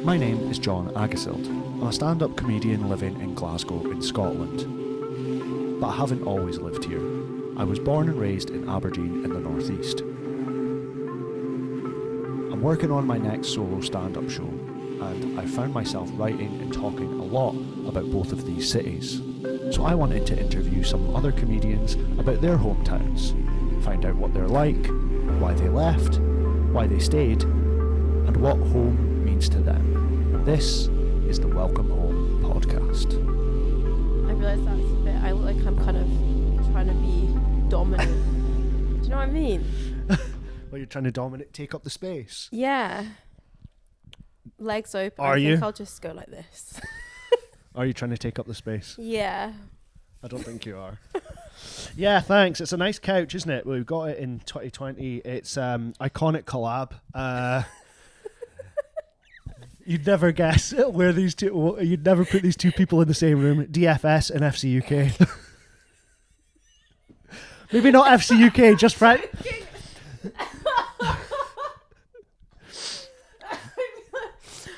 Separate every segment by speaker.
Speaker 1: My name is John Agasild. I'm a stand-up comedian living in Glasgow in Scotland. But I haven't always lived here. I was born and raised in Aberdeen in the northeast. I'm working on my next solo stand-up show, and I found myself writing and talking a lot about both of these cities. So I wanted to interview some other comedians about their hometowns, find out what they're like, why they left, why they stayed, and what home means to them. This is the Welcome Home podcast.
Speaker 2: I realise that's a bit, I look like I'm kind of trying to be dominant. Do you know what I mean?
Speaker 1: Well, you're trying to take up the space.
Speaker 2: Yeah. Legs open.
Speaker 1: Are
Speaker 2: I
Speaker 1: you?
Speaker 2: think I'll just go like this.
Speaker 1: Are you trying to take up the space?
Speaker 2: Yeah.
Speaker 1: I don't think you are. Yeah, thanks. It's a nice couch, isn't it? We've got it in 2020. It's iconic collab. You'd never guess where these two. You'd never put these two people in the same room. DFS and FC UK. Maybe not FC UK, just French.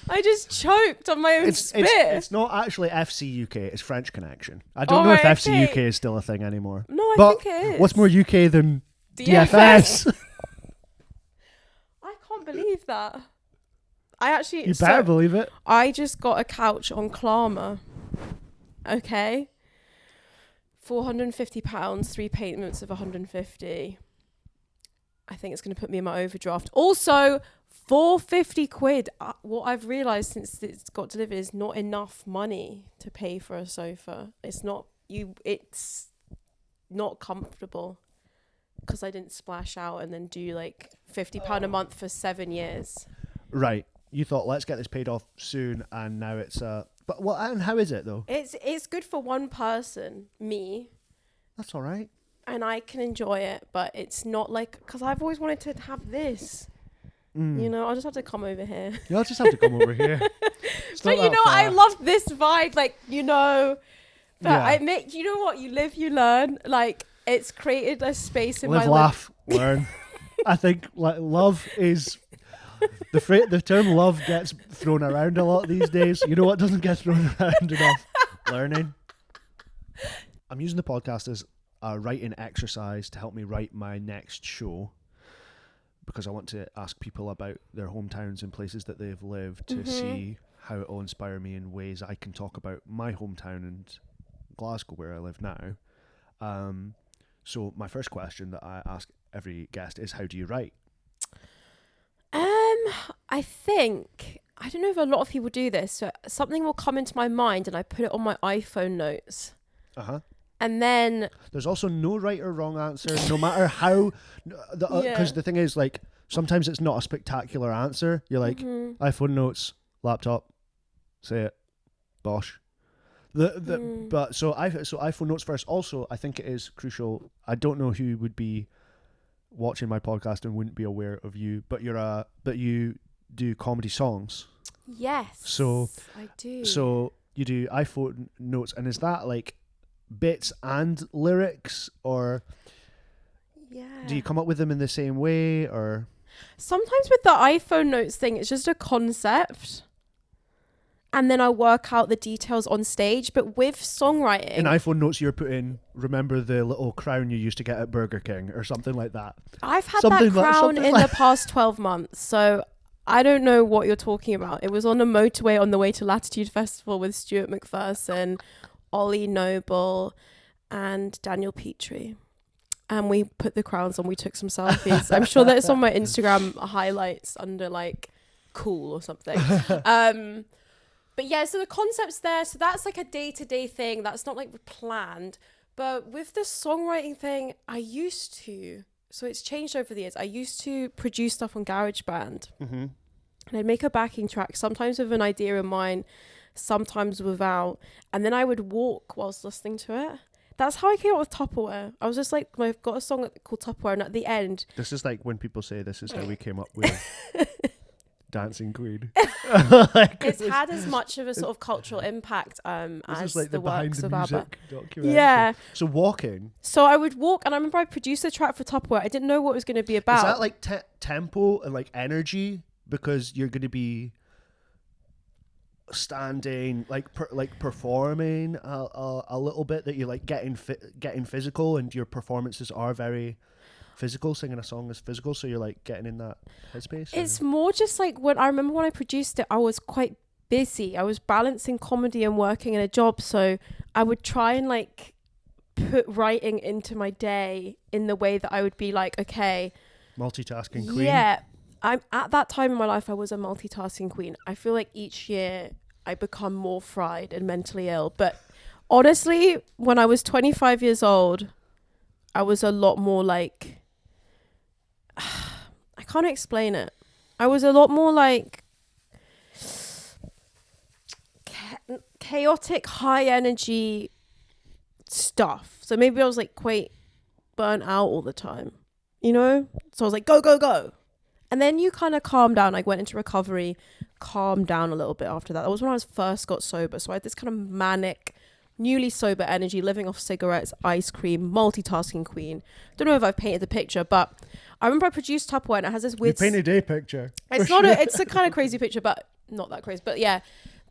Speaker 2: I just choked on my own spit.
Speaker 1: It's not actually FC UK. It's French Connection. I don't know if FC UK is still a thing anymore.
Speaker 2: No, I think it is.
Speaker 1: What's more UK than DFS?
Speaker 2: I can't believe that. I actually...
Speaker 1: You better believe it.
Speaker 2: I just got a couch on Klarna. Okay. £450, 3 payments of 150. I think it's going to put me in my overdraft. Also, 450 quid. What I've realised since it's got delivered is not enough money to pay for a sofa. It's not comfortable because I didn't splash out and then do like £50 a month for 7 years.
Speaker 1: Right. You thought, let's get this paid off soon, and now it's but what? And how is it though?
Speaker 2: It's good for one person, me.
Speaker 1: That's all right.
Speaker 2: And I can enjoy it, but it's not like, because I've always wanted to have this. You know, I'll just have to come over here.
Speaker 1: You'll just have to come over here.
Speaker 2: But you know, I love this vibe, like, you know. But
Speaker 1: yeah.
Speaker 2: you know what? You live, you learn. Like, it's created a space in my life.
Speaker 1: Live, laugh, learn. I think love is... The term love gets thrown around a lot these days. You know what doesn't get thrown around enough? Learning. I'm using the podcast as a writing exercise to help me write my next show, because I want to ask people about their hometowns and places that they've lived to see how it will inspire me in ways I can talk about my hometown and Glasgow, where I live now. So my first question that I ask every guest is, how do you write?
Speaker 2: I think, I don't know if a lot of people do this, so something will come into my mind and I put it on my iPhone notes.
Speaker 1: Uh-huh.
Speaker 2: And then...
Speaker 1: There's also no right or wrong answer, no matter how... Because the thing is, like, sometimes it's not a spectacular answer. You're like, iPhone notes, laptop, say it, bosh. But so iPhone notes first. Also, I think it is crucial. I don't know who would be watching my podcast and wouldn't be aware of you, but you do comedy songs.
Speaker 2: Yes,
Speaker 1: so
Speaker 2: I do.
Speaker 1: So you do iPhone notes, and is that like bits and lyrics, or do you come up with them in the same way? Or
Speaker 2: sometimes with the iPhone notes thing, it's just a concept, and then I work out the details on stage. But with songwriting,
Speaker 1: in iPhone notes, you're putting, remember the little crown you used to get at Burger King, or something like that.
Speaker 2: I've had that crown in the past 12 months, so I don't know what you're talking about. It was on a motorway on the way to Latitude Festival with Stuart McPherson, Ollie Noble, and Daniel Petrie. And we put the crowns on. We took some selfies. I'm sure that it's on my Instagram highlights under like cool or something. But yeah, so the concept's there. So that's like a day-to-day thing. That's not like planned. But with the songwriting thing, so it's changed over the years. I used to produce stuff on GarageBand. And I'd make a backing track, sometimes with an idea in mind, sometimes without. And then I would walk whilst listening to it. That's how I came up with Tupperware. I was just like, I've got a song called Tupperware, and at the end...
Speaker 1: This is like when people say this is how we came up with Dancing Queen.
Speaker 2: It's had as much of a sort of cultural impact as
Speaker 1: like
Speaker 2: the works of ABBA.
Speaker 1: Documentary.
Speaker 2: Yeah.
Speaker 1: So walking.
Speaker 2: So I would walk, and I remember I produced a track for Tupperware. I didn't know what it was going to be about.
Speaker 1: Is that like tempo and like energy? Because you're going to be standing, like performing a little bit, that you're like getting physical, and your performances are very physical? Singing a song is physical, so you're like getting in that headspace?
Speaker 2: It's more just like when I remember when I produced it, I was quite busy. I was balancing comedy and working in a job, so I would try and like put writing into my day in the way that I would be like, okay,
Speaker 1: multitasking queen.
Speaker 2: Yeah, I'm at that time in my life. I was a multitasking queen. I feel like each year I become more fried and mentally ill. But honestly, when I was 25 years old, I was a lot more like, I can't explain it. I was a lot more like chaotic, high energy stuff. So maybe I was like quite burnt out all the time, you know? So I was like, go, go, go. And then you kind of calm down. I went into recovery, calmed down a little bit after that. That was when I first got sober. So I had this kind of manic, newly sober energy, living off cigarettes, ice cream, multitasking queen. Don't know if I've painted the picture, but I remember I produced Tupperware and it has this weird...
Speaker 1: You painted a picture.
Speaker 2: It's not it's a kind of crazy picture, but not that crazy. But yeah,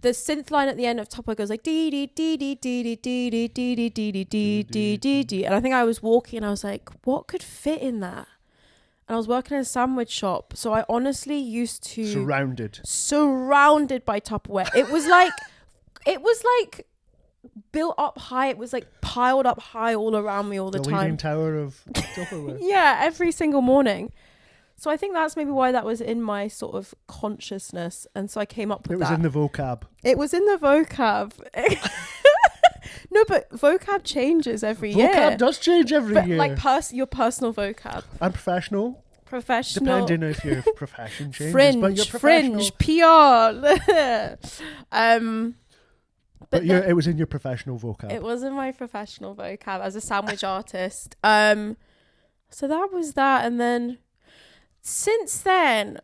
Speaker 2: the synth line at the end of Tupperware goes like dee dee dee dee dee dee dee dee dee dee dee dee dee dee dee. And I think I was walking and I was like, what could fit in that? And I was working in a sandwich shop, so I honestly used to surrounded by Tupperware. It was like built up high. It was like piled up high all around me all the time.
Speaker 1: The Leaning Tower of Tupperware.
Speaker 2: Yeah, every single morning. So I think that's maybe why that was in my sort of consciousness, and so I came up with that.
Speaker 1: It was in the vocab.
Speaker 2: It was in the vocab. No, but vocab changes every year.
Speaker 1: Vocab does change every year.
Speaker 2: Like your personal vocab.
Speaker 1: And professional.
Speaker 2: Professional.
Speaker 1: Depending if your profession changes.
Speaker 2: Fringe,
Speaker 1: but you're
Speaker 2: fringe, PR.
Speaker 1: But it was in your professional vocab.
Speaker 2: It was in my professional vocab as a sandwich artist. So that was that. And then since then,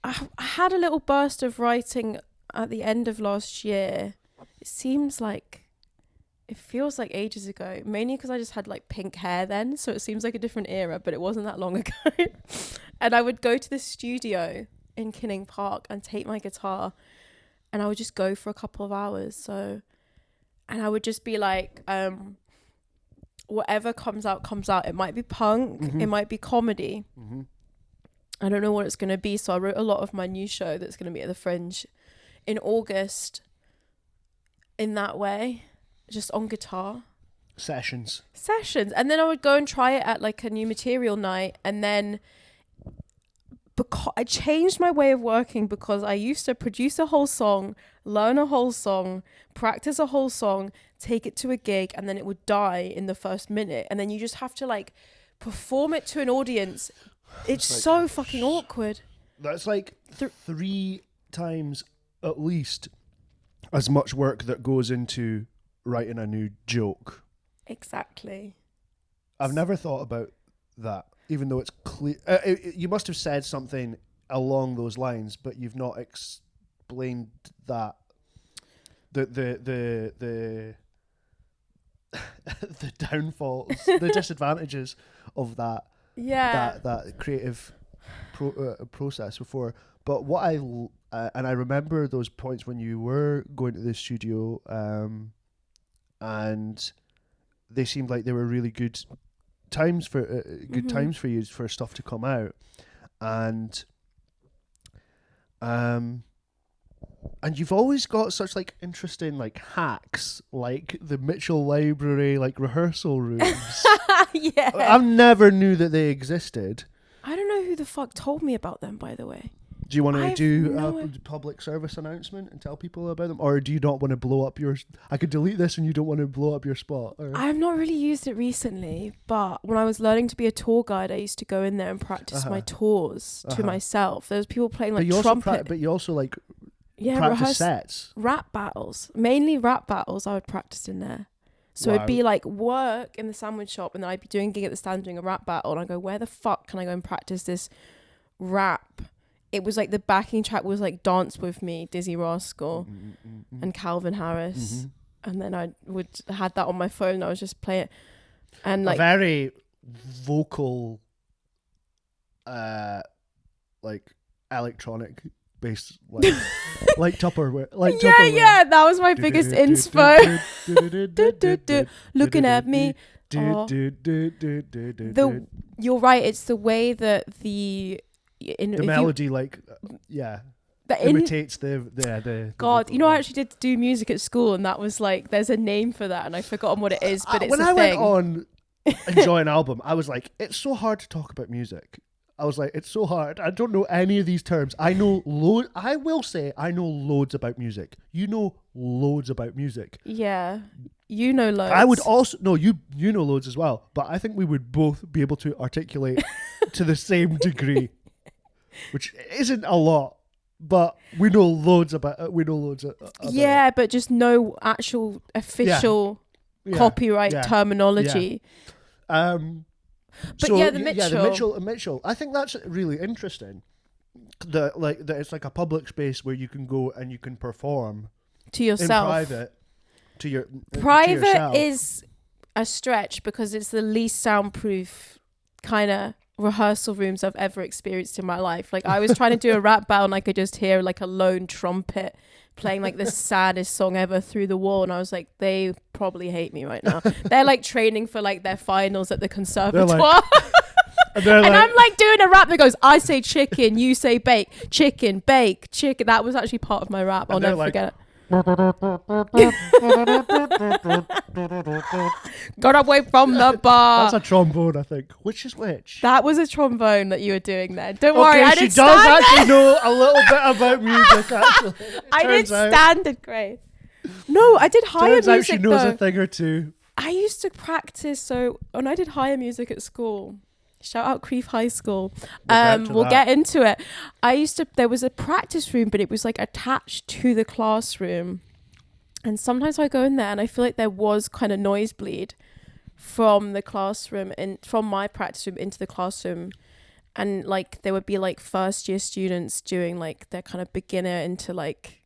Speaker 2: I had a little burst of writing at the end of last year. It feels like ages ago, mainly because I just had like pink hair then, so it seems like a different era, but it wasn't that long ago. And I would go to the studio in Kinning Park and take my guitar, and I would just go for a couple of hours. And I would just be like, whatever comes out. It might be punk, It might be comedy. Mm-hmm. I don't know what it's going to be. So I wrote a lot of my new show that's going to be at the Fringe in August in that way. Just on guitar
Speaker 1: sessions,
Speaker 2: and then I would go and try it at like a new material night, and then because I changed my way of working, because I used to produce a whole song, learn a whole song, practice a whole song, take it to a gig, and then it would die in the first minute, and then you just have to like perform it to an audience. It's like, so fucking awkward.
Speaker 1: That's like 3 times at least as much work that goes into writing a new joke.
Speaker 2: Exactly.
Speaker 1: I've never thought about that, even though it's clear. You must have said something along those lines, but you've not explained that. The the downfalls, the disadvantages of that.
Speaker 2: Yeah.
Speaker 1: That creative process before. But what and I remember those points when you were going to the studio. And they seemed like they were really good times for times for you for stuff to come out, and you've always got such like interesting like hacks, like the Mitchell Library like rehearsal rooms.
Speaker 2: Yeah,
Speaker 1: I never knew that they existed.
Speaker 2: I don't know who the fuck told me about them, by the way.
Speaker 1: Do you want to do a public service announcement and tell people about them? Or do you not want to blow up your... I could delete this and you don't want to blow up your spot.
Speaker 2: I've not really used it recently, but when I was learning to be a tour guide, I used to go in there and practice my tours to myself. There was people playing like trumpet.
Speaker 1: But you also like practice sets.
Speaker 2: Rap battles. Mainly rap battles I would practice in there. So it'd be like work in the sandwich shop, and then I'd be doing a gig at the stand doing a rap battle, and I go, where the fuck can I go and practice this rap? It was like the backing track was like Dance With Me, Dizzy Rascal, and Calvin Harris. And then I had that on my phone and I was just playing it. And like
Speaker 1: a very vocal like electronic bass, like Tupperware, like
Speaker 2: Yeah,
Speaker 1: Tupperware.
Speaker 2: yeah, that was my biggest inspo. Looking at me. Oh. You're right. It's the way that the
Speaker 1: melody, imitates the
Speaker 2: God, you know, I actually did do music at school, and that was like, there's a name for that, and I've forgotten what it is, but it's
Speaker 1: when
Speaker 2: a
Speaker 1: I
Speaker 2: thing.
Speaker 1: went on Enjoy an Album, I was like, it's so hard to talk about music. I was like, it's so hard. I don't know any of these terms. I know I will say I know loads about music. You know loads about music.
Speaker 2: Yeah, you know loads.
Speaker 1: I would also no, you know loads as well. But I think we would both be able to articulate to the same degree, which isn't a lot, but we know loads about.
Speaker 2: Yeah, but just no actual official copyright terminology.
Speaker 1: Yeah.
Speaker 2: But
Speaker 1: so,
Speaker 2: the Mitchell.
Speaker 1: Yeah, the Mitchell. I think that's really interesting. That it's like a public space where you can go and you can perform
Speaker 2: to yourself.
Speaker 1: In private.
Speaker 2: Private is a stretch because it's the least soundproof kind of rehearsal rooms I've ever experienced in my life. Like, I was trying to do a rap battle and I could just hear like a lone trumpet playing like the saddest song ever through the wall, and I was like, they probably hate me right now. They're like training for like their finals at the conservatoire. And I'm like doing a rap that goes, I say chicken, you say bake, chicken, bake, chicken. That was actually part of my rap. I'll never forget it. Got away from the bar.
Speaker 1: That's a trombone, I think. Which is which?
Speaker 2: That was a trombone that you were doing there. Don't worry, I didn't
Speaker 1: she does actually know a little bit about music, actually.
Speaker 2: I did standard grade. No, I did higher music.
Speaker 1: Turns out she knows a thing or two.
Speaker 2: I used to practice, so when I did higher music at school, shout out Crieff High School. We'll get into it. There was a practice room, but it was like attached to the classroom. And sometimes I go in there and I feel like there was kind of noisebleed from the classroom and from my practice room into the classroom. And like there would be like first year students doing like their kind of beginner into like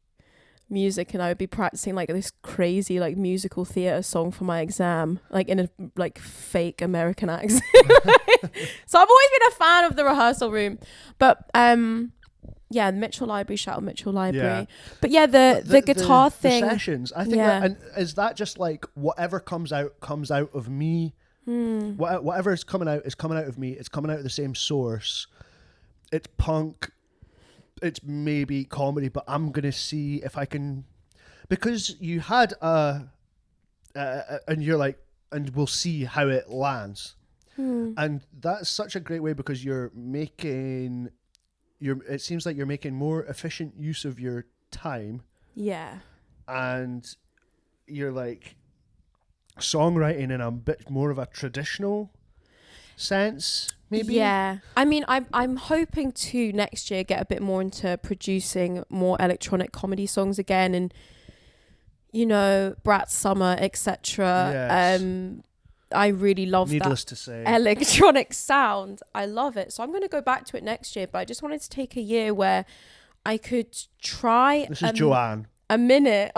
Speaker 2: music, and I would be practicing like this crazy like musical theater song for my exam, like in a like fake American accent. So I've always been a fan of the rehearsal room, but Mitchell Library, shout out Mitchell Library. But the guitar thing,
Speaker 1: the sessions, I think that, and is that just like whatever comes out of me? Whatever is coming out of me. It's coming out of the same source. It's punk, it's maybe comedy, but I'm gonna see if I can, because you had and you're like, and we'll see how it lands. And that's such a great way, because it seems like you're making more efficient use of your time. Yeah. And you're like songwriting in a bit more of a traditional sense, maybe.
Speaker 2: Yeah. I mean, I'm hoping to next year get a bit more into producing more electronic comedy songs again, and you know, Brat Summer, etc. Yes. I really love
Speaker 1: Needless to say,
Speaker 2: electronic sound. I love it. So I'm going to go back to it next year, but I just wanted to take a year where I could try.
Speaker 1: This is Joanne.
Speaker 2: A minute.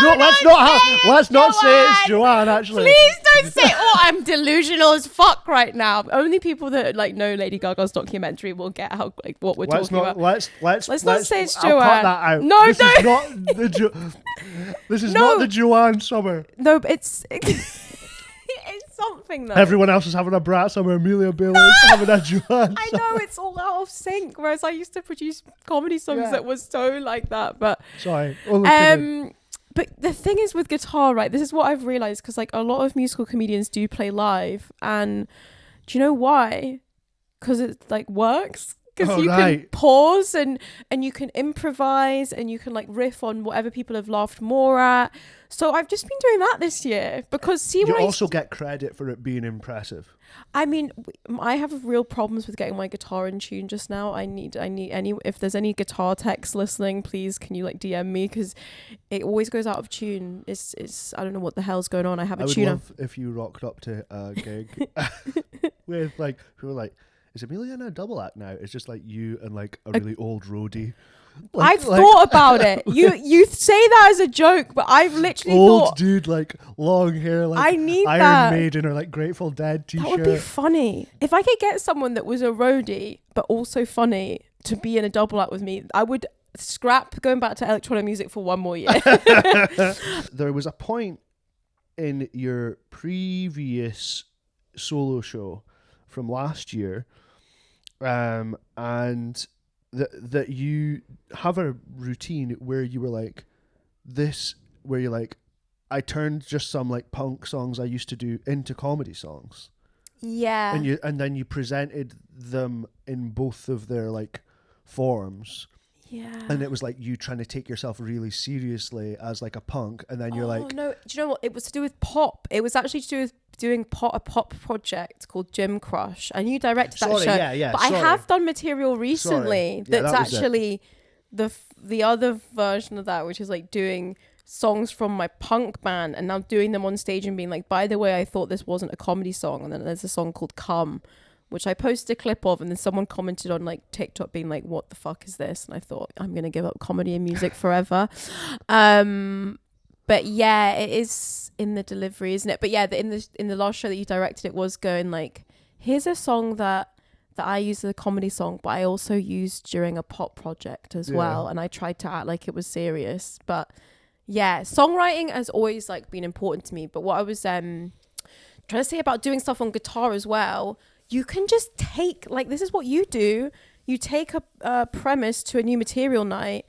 Speaker 1: Let's not say it's Joanne, actually.
Speaker 2: Please don't say, I'm delusional as fuck right now. Only people that like know Lady Gaga's documentary will get how like what we're talking about. Let's not say it's Joanne.
Speaker 1: I'll cut that out.
Speaker 2: No,
Speaker 1: this is not the This is not the Joanne Summer.
Speaker 2: No, but it's it's something though.
Speaker 1: Everyone else is having a Brat Summer. Amelia Bayler is having a Joanne.
Speaker 2: I know, it's all out of sync. Whereas I used to produce comedy songs that was so like that. But
Speaker 1: sorry.
Speaker 2: But the thing is with guitar, right? This is what I've realized, because like a lot of musical comedians do play live, and do you know why? Because it like works. Because can pause and you can improvise and you can like riff on whatever people have laughed more at. So I've just been doing that this year, because
Speaker 1: you also get credit for it being impressive.
Speaker 2: I mean, I have real problems with getting my guitar in tune just now. I need any, if there's any guitar techs listening, please can you like DM me, because it always goes out of tune. It's I don't know what the hell's going on. I have a tuner. I would love
Speaker 1: if you rocked up to a gig with like, who were like, is Amelia in a double act now? It's just like you and like a really old roadie.
Speaker 2: I've thought about it. You say that as a joke, but I've literally
Speaker 1: old dude, like long hair, like
Speaker 2: I need
Speaker 1: Iron
Speaker 2: that.
Speaker 1: Maiden or like Grateful Dead t-shirt.
Speaker 2: That would be funny. If I could get someone that was a roadie but also funny, to be in a double act with me, I would scrap going back to electronic music for one more year.
Speaker 1: There was a point in your previous solo show from last year, and that you have a routine where you were like, I turned just some like punk songs I used to do into comedy songs.
Speaker 2: Yeah.
Speaker 1: And then you presented them in both of their like forms.
Speaker 2: Yeah.
Speaker 1: And it was like you trying to take yourself really seriously as like a punk, and then you're like,
Speaker 2: oh no, do you know what? It was to do with pop. It was actually to do with doing a pop project called Gym Crush, and you directed that show.
Speaker 1: Yeah,
Speaker 2: but I have done material recently that's
Speaker 1: that
Speaker 2: actually the other version of that, which is like doing songs from my punk band and now doing them on stage and being like, by the way, I thought this wasn't a comedy song. And then there's a song called Come, which I posted a clip of, and then someone commented on like TikTok being like, what the fuck is this? And I thought, I'm gonna give up comedy and music forever. But yeah, it is in the delivery, isn't it? But yeah, in the last show that you directed, it was going like, here's a song that I used as a comedy song, but I also used during a pop project as well, and I tried to act like it was serious. But yeah, songwriting has always like been important to me. But what I was trying to say about doing stuff on guitar as well, you can just take, like, this is what you do. You take a premise to a new material night,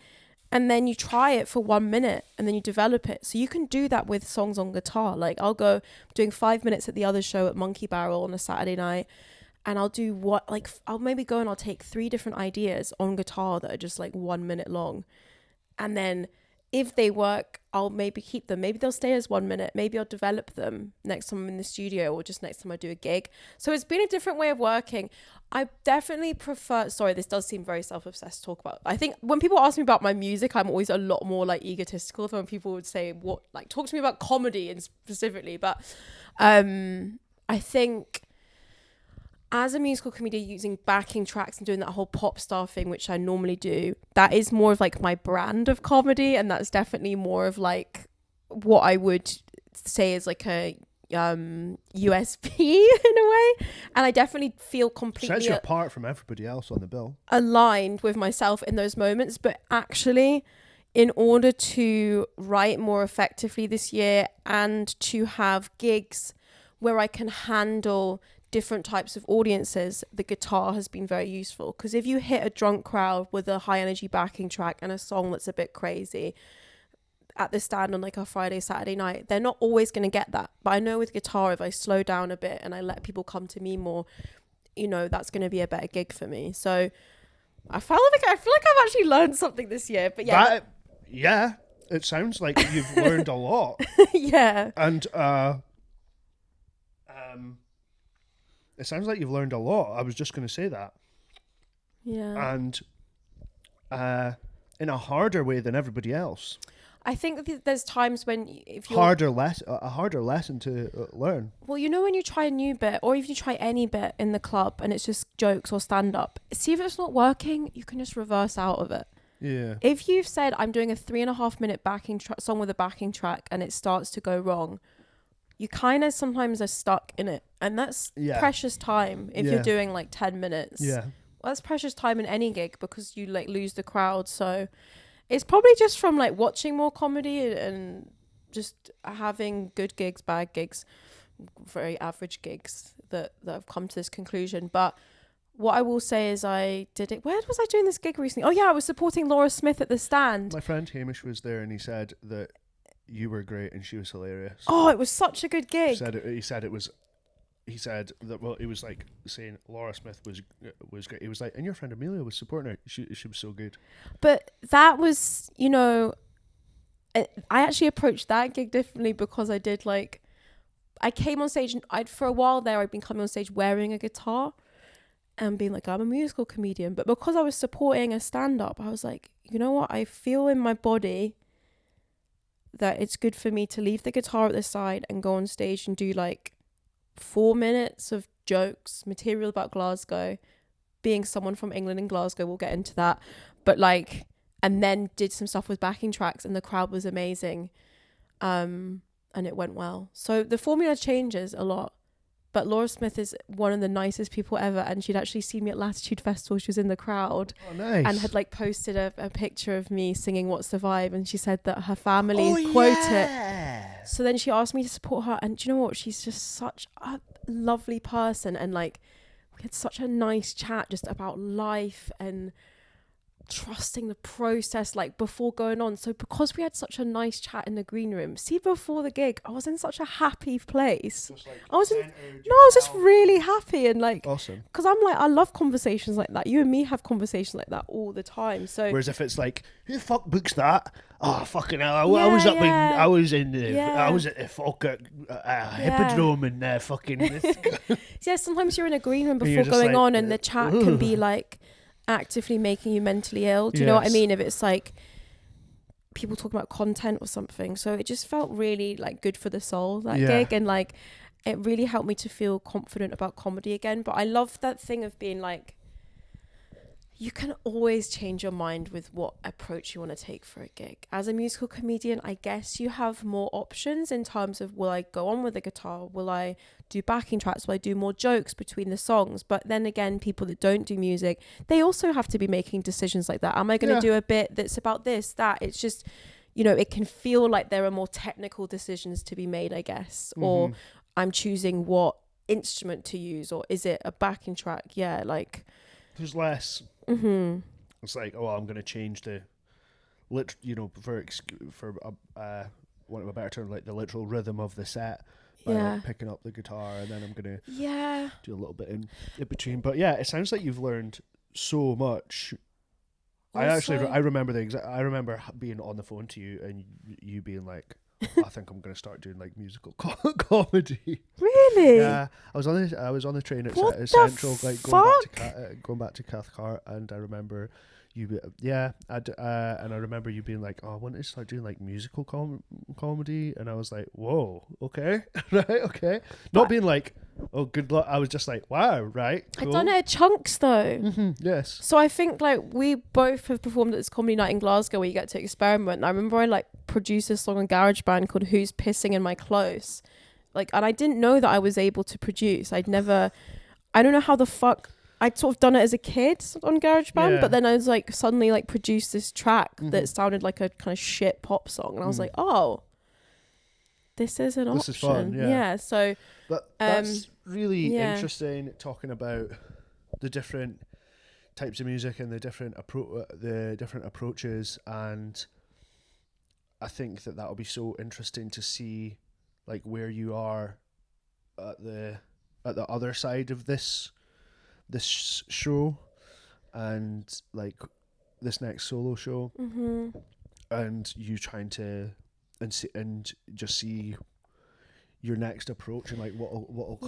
Speaker 2: and then you try it for 1 minute, and then you develop it. So you can do that with songs on guitar. Like, I'll go doing 5 minutes at the other show at Monkey Barrel on a Saturday night, and I'll do I'll maybe go and I'll take 3 different ideas on guitar that are just like 1 minute long. And then if they work, I'll maybe keep them. Maybe they'll stay as 1 minute. Maybe I'll develop them next time I'm in the studio, or just next time I do a gig. So it's been a different way of working. I definitely prefer, sorry, this does seem very self-obsessed to talk about. I think when people ask me about my music, I'm always a lot more like egotistical than when people would say, talk to me about comedy and specifically. But I think as a musical comedian, using backing tracks and doing that whole pop star thing, which I normally do, that is more of like my brand of comedy. And that's definitely more of like what I would say is like a USP in a way. And I definitely feel completely
Speaker 1: sets you apart from everybody else on the bill,
Speaker 2: aligned with myself in those moments. But actually, in order to write more effectively this year and to have gigs where I can handle different types of audiences, the guitar has been very useful. Because if you hit a drunk crowd with a high energy backing track and a song that's a bit crazy at the stand on like a Friday, Saturday night, they're not always going to get that. But I know with guitar, if I slow down a bit and I let people come to me more, that's going to be a better gig for me. So I feel like I've actually learned something this year. But yeah,
Speaker 1: it sounds like you've learned a lot.
Speaker 2: Yeah.
Speaker 1: And it sounds like you've learned a lot. I was just going to say that.
Speaker 2: Yeah.
Speaker 1: And in a harder way than everybody else.
Speaker 2: I think there's times when if you're
Speaker 1: a harder lesson to learn.
Speaker 2: Well, when you try a new bit, or if you try any bit in the club and it's just jokes or stand up, see if it's not working, you can just reverse out of it.
Speaker 1: Yeah.
Speaker 2: If you've said I'm doing a 3.5 minute backing song with a backing track and it starts to go wrong, you kind of sometimes are stuck in it, and that's precious time. If you're doing like 10 minutes, well, that's precious time in any gig, because you like lose the crowd. So it's probably just from like watching more comedy and just having good gigs, bad gigs, very average gigs that have come to this conclusion. But what I will say is where was I doing this gig recently? Oh yeah, I was supporting Laura Smith at the stand.
Speaker 1: My friend Hamish was there, and he said that you were great and she was hilarious.
Speaker 2: Oh, it was such a good gig.
Speaker 1: He said that, well, it was like saying Laura Smith was great. He was like, and your friend Amelia was supporting her. She was so good.
Speaker 2: But that was, I actually approached that gig differently, because I did I came on stage, and for a while there, I'd been coming on stage wearing a guitar and being like, I'm a musical comedian. But because I was supporting a stand-up, I was like, you know what? I feel in my body that it's good for me to leave the guitar at the side and go on stage and do 4 minutes of jokes, material about Glasgow, being someone from England and Glasgow, we'll get into that. But and then did some stuff with backing tracks, and the crowd was amazing. And it went well. So the formula changes a lot. But Laura Smith is one of the nicest people ever, and she'd actually seen me at Latitude Festival. She was in the crowd.
Speaker 1: Oh, nice.
Speaker 2: And had like posted a picture of me singing What's the Vibe, and she said that her family quote it. So then she asked me to support her, and do you know what? She's just such a lovely person, and like we had such a nice chat just about life and trusting the process, like before going on. So because we had such a nice chat in the green room, see, before the gig I was in such a happy place. I was just really happy, and like
Speaker 1: awesome,
Speaker 2: because I'm like, I love conversations like that. You and me have conversations like that all the time. So
Speaker 1: whereas if it's like, who the fuck books that? Oh fucking hell! I was at the folk Hippodrome and fucking.
Speaker 2: Yeah, sometimes you're in a green room before going like, on, and the chat can be like actively making you mentally ill. Do you know what I mean? If it's like people talking about content or something. So it just felt really like good for the soul, that gig, and like it really helped me to feel confident about comedy again. But I love that thing of being like, you can always change your mind with what approach you want to take for a gig. As a musical comedian, I guess you have more options in terms of, will I go on with the guitar? Will I do backing tracks? Will I do more jokes between the songs? But then again, people that don't do music, they also have to be making decisions like that. Am I going to do a bit that's about this, that? It's just, you know, it can feel like there are more technical decisions to be made, I guess. Mm-hmm. Or I'm choosing what instrument to use, or is it a backing track? Yeah, like...
Speaker 1: There's less... Mm-hmm. It's like, oh, I'm going to change the, for want of a better term, like the literal rhythm of the set by like picking up the guitar, and then I'm going to do a little bit in between. But yeah, it sounds like you've learned so much. Also, I remember being on the phone to you and you being like, I think I'm going to start doing like musical comedy.
Speaker 2: Really?
Speaker 1: Yeah, I was on the train at Central, like going back to Cathcart, and I remember you. And I remember you being like, "Oh, I want to start doing like musical comedy," and I was like, "Whoa, okay, right, okay." Not being like, "Oh, good luck." I was just like, "Wow, right." Cool.
Speaker 2: I've done it at chunks though.
Speaker 1: Mm-hmm, yes.
Speaker 2: So I think like we both have performed at this comedy night in Glasgow where you get to experiment. And I remember I like produced a song on GarageBand called "Who's Pissing in My Clothes," like, and I didn't know that I was able to produce. I don't know how the fuck. I'd sort of done it as a kid on GarageBand, but then I was like suddenly like produced this track that sounded like a kind of shit pop song, and I was like, oh, this is an option. This is fun, yeah. So,
Speaker 1: but that's really interesting, talking about the different types of music and the different approaches, and I think that will be so interesting to see, like, where you are at the other side of this show, and like this next solo show, and you trying to and just see your next approach and like what'll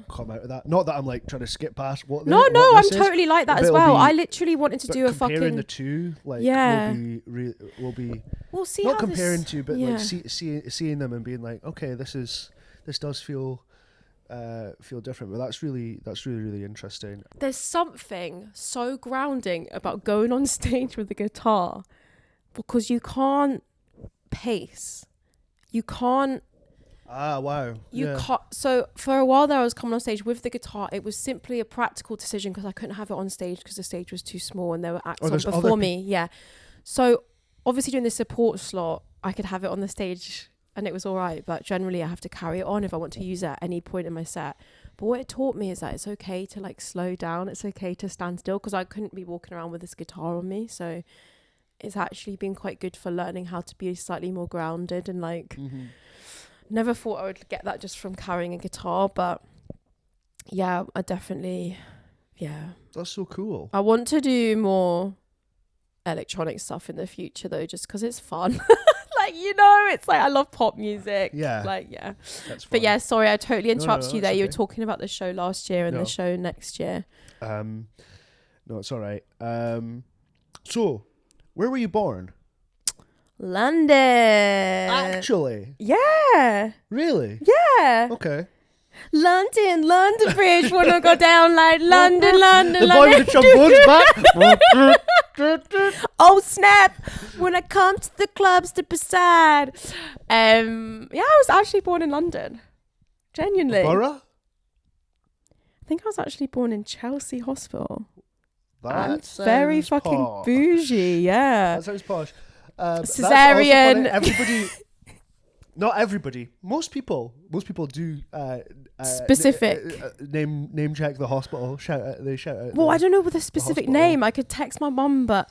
Speaker 1: come out of that. Not that I'm like trying to skip past what. No,
Speaker 2: I'm totally like that as well. I literally wanted to do a fucking
Speaker 1: comparing the two. Like, will be.
Speaker 2: We'll see.
Speaker 1: Not comparing to, but like seeing them and being like, okay, this does feel different, but that's really interesting.
Speaker 2: There's something so grounding about going on stage with the guitar, because you can't pace, you can't.
Speaker 1: Wow.
Speaker 2: You can't. So for a while there, I was coming on stage with the guitar. It was simply a practical decision because I couldn't have it on stage because the stage was too small and there were acts on before me. Yeah. So obviously doing the support slot, I could have it on the stage and it was all right. But generally, I have to carry it on if I want to use it at any point in my set. But what it taught me is that it's okay to like slow down. It's okay to stand still, because I couldn't be walking around with this guitar on me. So it's actually been quite good for learning how to be slightly more grounded and like. Never thought I would get that just from carrying a guitar, but yeah, I definitely,
Speaker 1: That's so cool.
Speaker 2: I want to do more electronic stuff in the future though, just because it's fun. Like, you know, it's like I love pop music. Yeah. Like, yeah. That's fun. But yeah, sorry, I totally interrupted you there. Okay. You were talking about the show last year and the show next year.
Speaker 1: No, it's all right. So, where were you born?
Speaker 2: London.
Speaker 1: Actually?
Speaker 2: Yeah.
Speaker 1: Really?
Speaker 2: Yeah.
Speaker 1: Okay.
Speaker 2: London Bridge wanna go down like London.
Speaker 1: The boy with the trombone's back.
Speaker 2: Oh snap! When I come to the clubs to beside. I was actually born in London. Genuinely.
Speaker 1: Borough?
Speaker 2: I think I was actually born in Chelsea Hospital.
Speaker 1: That
Speaker 2: Very
Speaker 1: sounds
Speaker 2: fucking
Speaker 1: posh.
Speaker 2: bougie, yeah.
Speaker 1: That sounds posh. That's also
Speaker 2: Cesarean.
Speaker 1: funny. Everybody, not everybody. Most people do
Speaker 2: Specific.
Speaker 1: name check the hospital. They shout out.
Speaker 2: Well, I don't know with a specific
Speaker 1: hospital.
Speaker 2: name. I could text my mum, but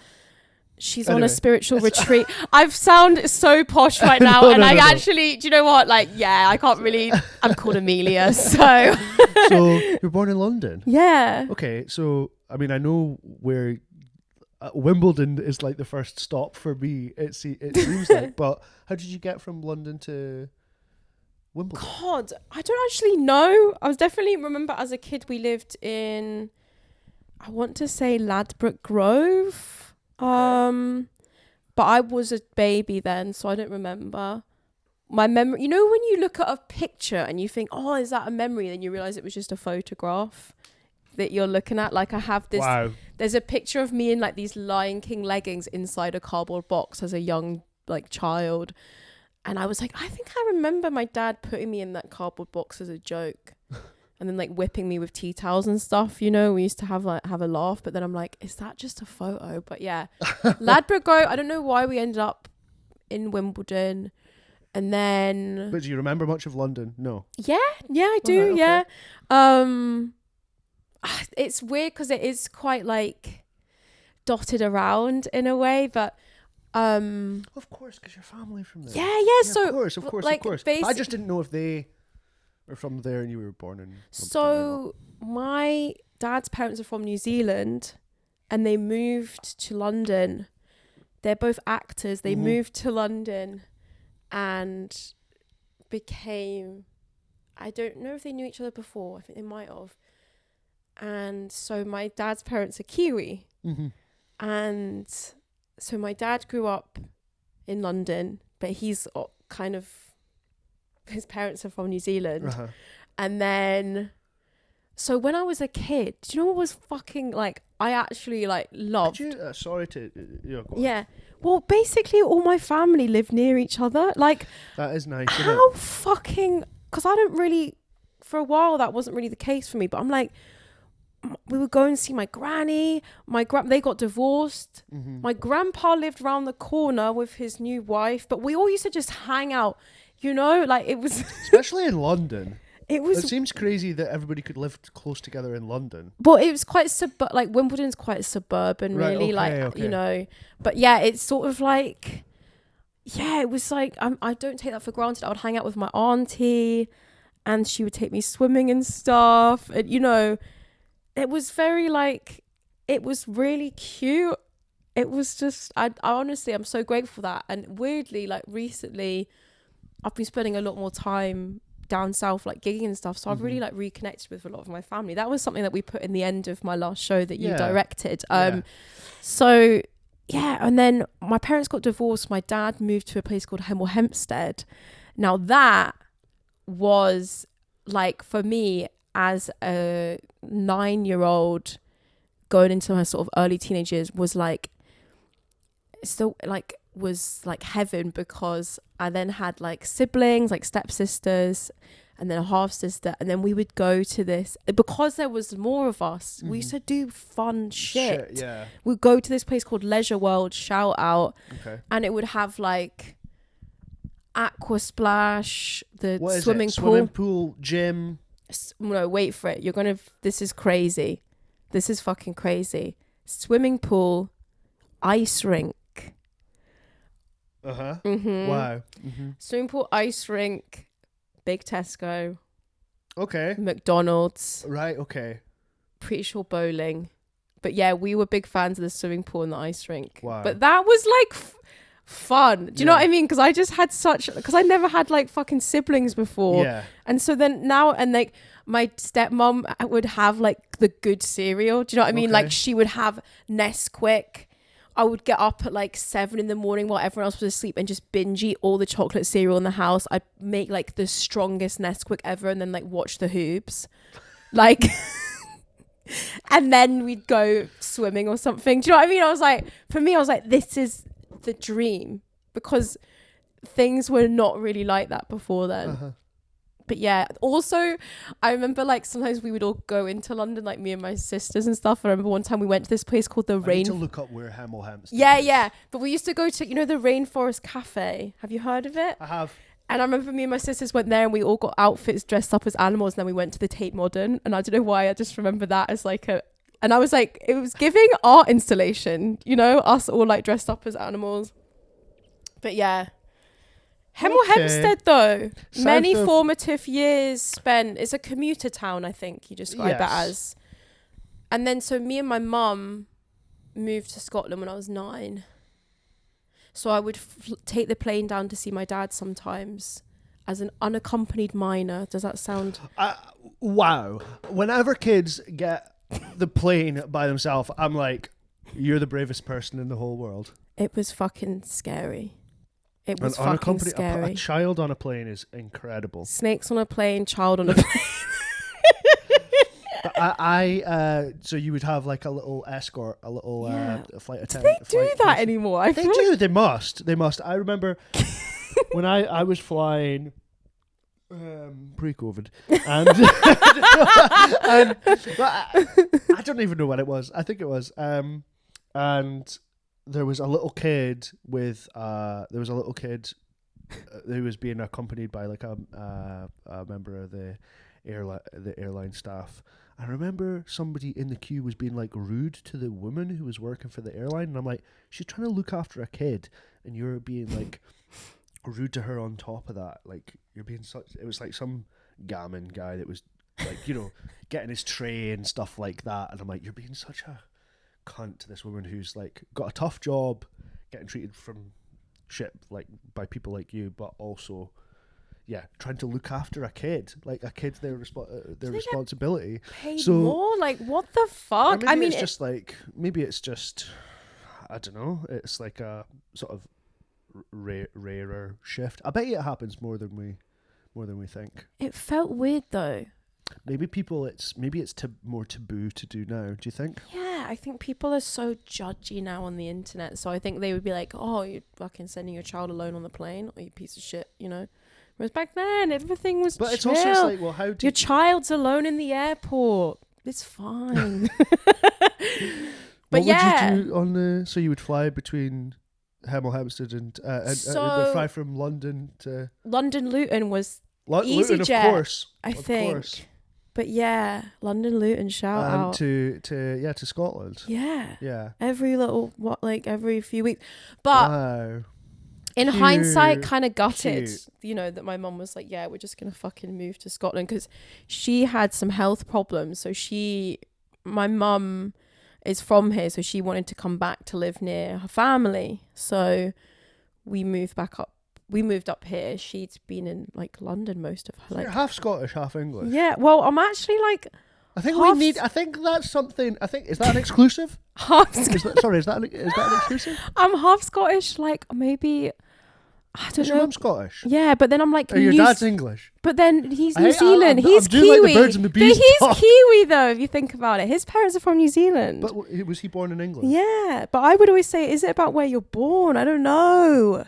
Speaker 2: she's on
Speaker 1: Anyway.
Speaker 2: a spiritual retreat. I've sound so posh right now,
Speaker 1: No,
Speaker 2: and
Speaker 1: no,
Speaker 2: I
Speaker 1: no.
Speaker 2: actually, do you know what? Like, yeah, I can't really. I'm called Amelia, so
Speaker 1: So you're born in London.
Speaker 2: yeah.
Speaker 1: Okay, so I mean, I know where Wimbledon is like the first stop for me. It seems like, but how did you get from London to Wimbledon?
Speaker 2: God, I don't actually know. I was definitely remember as a kid we lived in, I want to say Ladbroke Grove. But I was a baby then, so I don't remember. My memory, you know, when you look at a picture and you think, oh, is that a memory? Then you realize it was just a photograph that you're looking at. Like I have this,
Speaker 1: Wow.
Speaker 2: there's a picture of me in like these Lion King leggings inside a cardboard box as a young like child. And I was like, I think I remember my dad putting me in that cardboard box as a joke. And then like whipping me with tea towels and stuff, you know, we used to have a laugh, but then I'm like, is that just a photo? But yeah, Ladbroke Grove, I don't know why we ended up in Wimbledon. And then
Speaker 1: But do you remember much of London? No.
Speaker 2: yeah, I do.
Speaker 1: Okay.
Speaker 2: Yeah. It's weird because it is quite like dotted around in a way, but
Speaker 1: Of course, because you're family from there.
Speaker 2: yeah, so
Speaker 1: of course.
Speaker 2: like,
Speaker 1: I just didn't know if they were from there and you were born in Wimbledon or not.
Speaker 2: so my dad's parents are from New Zealand and they moved to London. They're both actors. They moved to London and became, I don't know if they knew each other before. I think they might have. And so my dad's parents are Kiwi.
Speaker 1: Mm-hmm.
Speaker 2: And so my dad grew up in London, but he's kind of, his parents are from New Zealand.
Speaker 1: Uh-huh.
Speaker 2: And then, so when I was a kid, do you know what was fucking like, I actually like loved.
Speaker 1: Could you, sorry to, go on.
Speaker 2: Yeah. Well, basically all my family lived near each other. Like,
Speaker 1: That is nice, isn't
Speaker 2: how
Speaker 1: it?
Speaker 2: fucking, because I don't really, for a while that wasn't really the case for me, but I'm like, we would go and see my granny, they got divorced.
Speaker 1: Mm-hmm.
Speaker 2: My grandpa lived around the corner with his new wife, but we all used to just hang out, you know, like it was,
Speaker 1: Especially in London.
Speaker 2: it
Speaker 1: It
Speaker 2: was,
Speaker 1: seems crazy that everybody could live close together in London.
Speaker 2: but it was quite, like Wimbledon's quite suburban,
Speaker 1: Right,
Speaker 2: really,
Speaker 1: okay.
Speaker 2: you know, but yeah, it's sort of like, yeah, it was like, I don't take that for granted. I would hang out with my auntie and she would take me swimming and stuff. And, you know, it was very like, it was really cute. It was just, I honestly, I'm so grateful for that. And weirdly, like recently, I've been spending a lot more time down south, like gigging and stuff. So I've really like reconnected with a lot of my family. That was something that we put in the end of my last show that you directed. So yeah, and then my parents got divorced. My dad moved to a place called Hemel Hempstead. Now that was like, for me as a 9-year-old going into my sort of early teenage years, was like, still like, was like heaven, because I then had like siblings, like stepsisters, and then a half sister, and then we would go to this, because there was more of us, we used to do fun shit.
Speaker 1: Yeah.
Speaker 2: We'd go to this place called Leisure World, shout out,
Speaker 1: Okay.
Speaker 2: and it would have like aqua splash, the
Speaker 1: What is
Speaker 2: swimming
Speaker 1: it?
Speaker 2: pool.
Speaker 1: Swimming pool, gym.
Speaker 2: No, wait for it. You're gonna. This is crazy. This is fucking crazy. Swimming pool, ice rink.
Speaker 1: Uh-huh.
Speaker 2: Mm-hmm.
Speaker 1: Wow. Mm-hmm.
Speaker 2: Swimming pool, ice rink, big Tesco,
Speaker 1: Okay.
Speaker 2: McDonald's,
Speaker 1: Right, okay.
Speaker 2: pretty sure bowling. But yeah, we were big fans of the swimming pool and the ice rink.
Speaker 1: Wow.
Speaker 2: But that was like fun. Do you know what I mean? Because I just had because I never had like fucking siblings before.
Speaker 1: Yeah.
Speaker 2: And so then now, and like my stepmom would have like the good cereal. Do you know what I mean?
Speaker 1: Okay.
Speaker 2: Like she would have Nesquik. I would get up at like 7 a.m. while everyone else was asleep and just binge eat all the chocolate cereal in the house. I'd make like the strongest Nesquik ever and then like watch the Hoops. Like, and then we'd go swimming or something. Do you know what I mean? I was like, for me, I was like, this is the dream, because things were not really like that before then.
Speaker 1: Uh-huh.
Speaker 2: But yeah, also I remember like sometimes we would all go into London, like me and my sisters and stuff. I remember one time we went to this place called the
Speaker 1: I need to look up where Hemel Hempstead is.
Speaker 2: Yeah. But we used to go to, the Rainforest Cafe. Have you heard of it?
Speaker 1: I have.
Speaker 2: And I remember me and my sisters went there and we all got outfits dressed up as animals, and then we went to the Tate Modern. And I don't know why, I just remember that as like and I was like, it was giving art installation, us all like dressed up as animals. But yeah. Hemel Hempstead, though, many formative years spent. It's a commuter town, I think you describe it as. And then, so me and my mum moved to Scotland when I was 9. So I would take the plane down to see my dad sometimes as an unaccompanied minor. Does that sound...
Speaker 1: Wow. Whenever kids get the plane by themselves, I'm like, you're the bravest person in the whole world.
Speaker 2: It was fucking scary. It was fucking scary.
Speaker 1: A child on a plane is incredible.
Speaker 2: Snakes on a plane, child on a plane.
Speaker 1: So you would have like a little escort, a little flight attendant.
Speaker 2: Do they do that anymore?
Speaker 1: They do. They must. I remember when I was flying pre-COVID, and, I don't even know when it was. I think it was, and there was a little kid who was being accompanied by like a member of the airline staff. I remember somebody in the queue was being like rude to the woman who was working for the airline, and I'm like, she's trying to look after a kid, and you're being like rude to her on top of that. Like, you're being such... It was like some gammon guy that was like, getting his tray and stuff like that, and I'm like, you're being such a cunt to this woman who's like got a tough job, getting treated from shit like by people like you, but also trying to look after a kid. Like, a kid's their responsibility.
Speaker 2: Paid more? Like, what the fuck?
Speaker 1: I mean, maybe it's just I don't know, it's like a sort of rarer shift. I bet you it happens more than we think.
Speaker 2: It felt weird though.
Speaker 1: Maybe it's more taboo to do now. Do you think?
Speaker 2: Yeah, I think people are so judgy now on the internet. So I think they would be like, "Oh, you're fucking sending your child alone on the plane, or you piece of shit," Whereas back then, everything was chill. But it's also like, well, how do your child's alone in the airport? It's fine. But
Speaker 1: what would you do on the? So you would fly between Hemel Hempstead and fly from London to
Speaker 2: London Luton was
Speaker 1: Luton, of course.
Speaker 2: I think. But yeah, London Luton, shout out
Speaker 1: to Scotland.
Speaker 2: Yeah. Every few weeks. But
Speaker 1: wow.
Speaker 2: In hindsight, kind of gutted, that my mum was like, yeah, we're just going to fucking move to Scotland, because she had some health problems. So my mum is from here, so she wanted to come back to live near her family. So we moved up here. She'd been in like London most of her life.
Speaker 1: You're half Scottish, half English.
Speaker 2: Yeah, well, I'm actually like...
Speaker 1: I think that's something. Is that an exclusive? Is that an exclusive?
Speaker 2: I'm half Scottish, like maybe... I don't know.
Speaker 1: Is your mum Scottish?
Speaker 2: Yeah, but then I'm like...
Speaker 1: Your dad's English?
Speaker 2: But then he's New Zealand. He's Kiwi.
Speaker 1: Like the birds and the bees
Speaker 2: he's Kiwi though, if you think about it. His parents are from New Zealand.
Speaker 1: But was he born in England?
Speaker 2: Yeah, but I would always say, is it about where you're born? I don't know.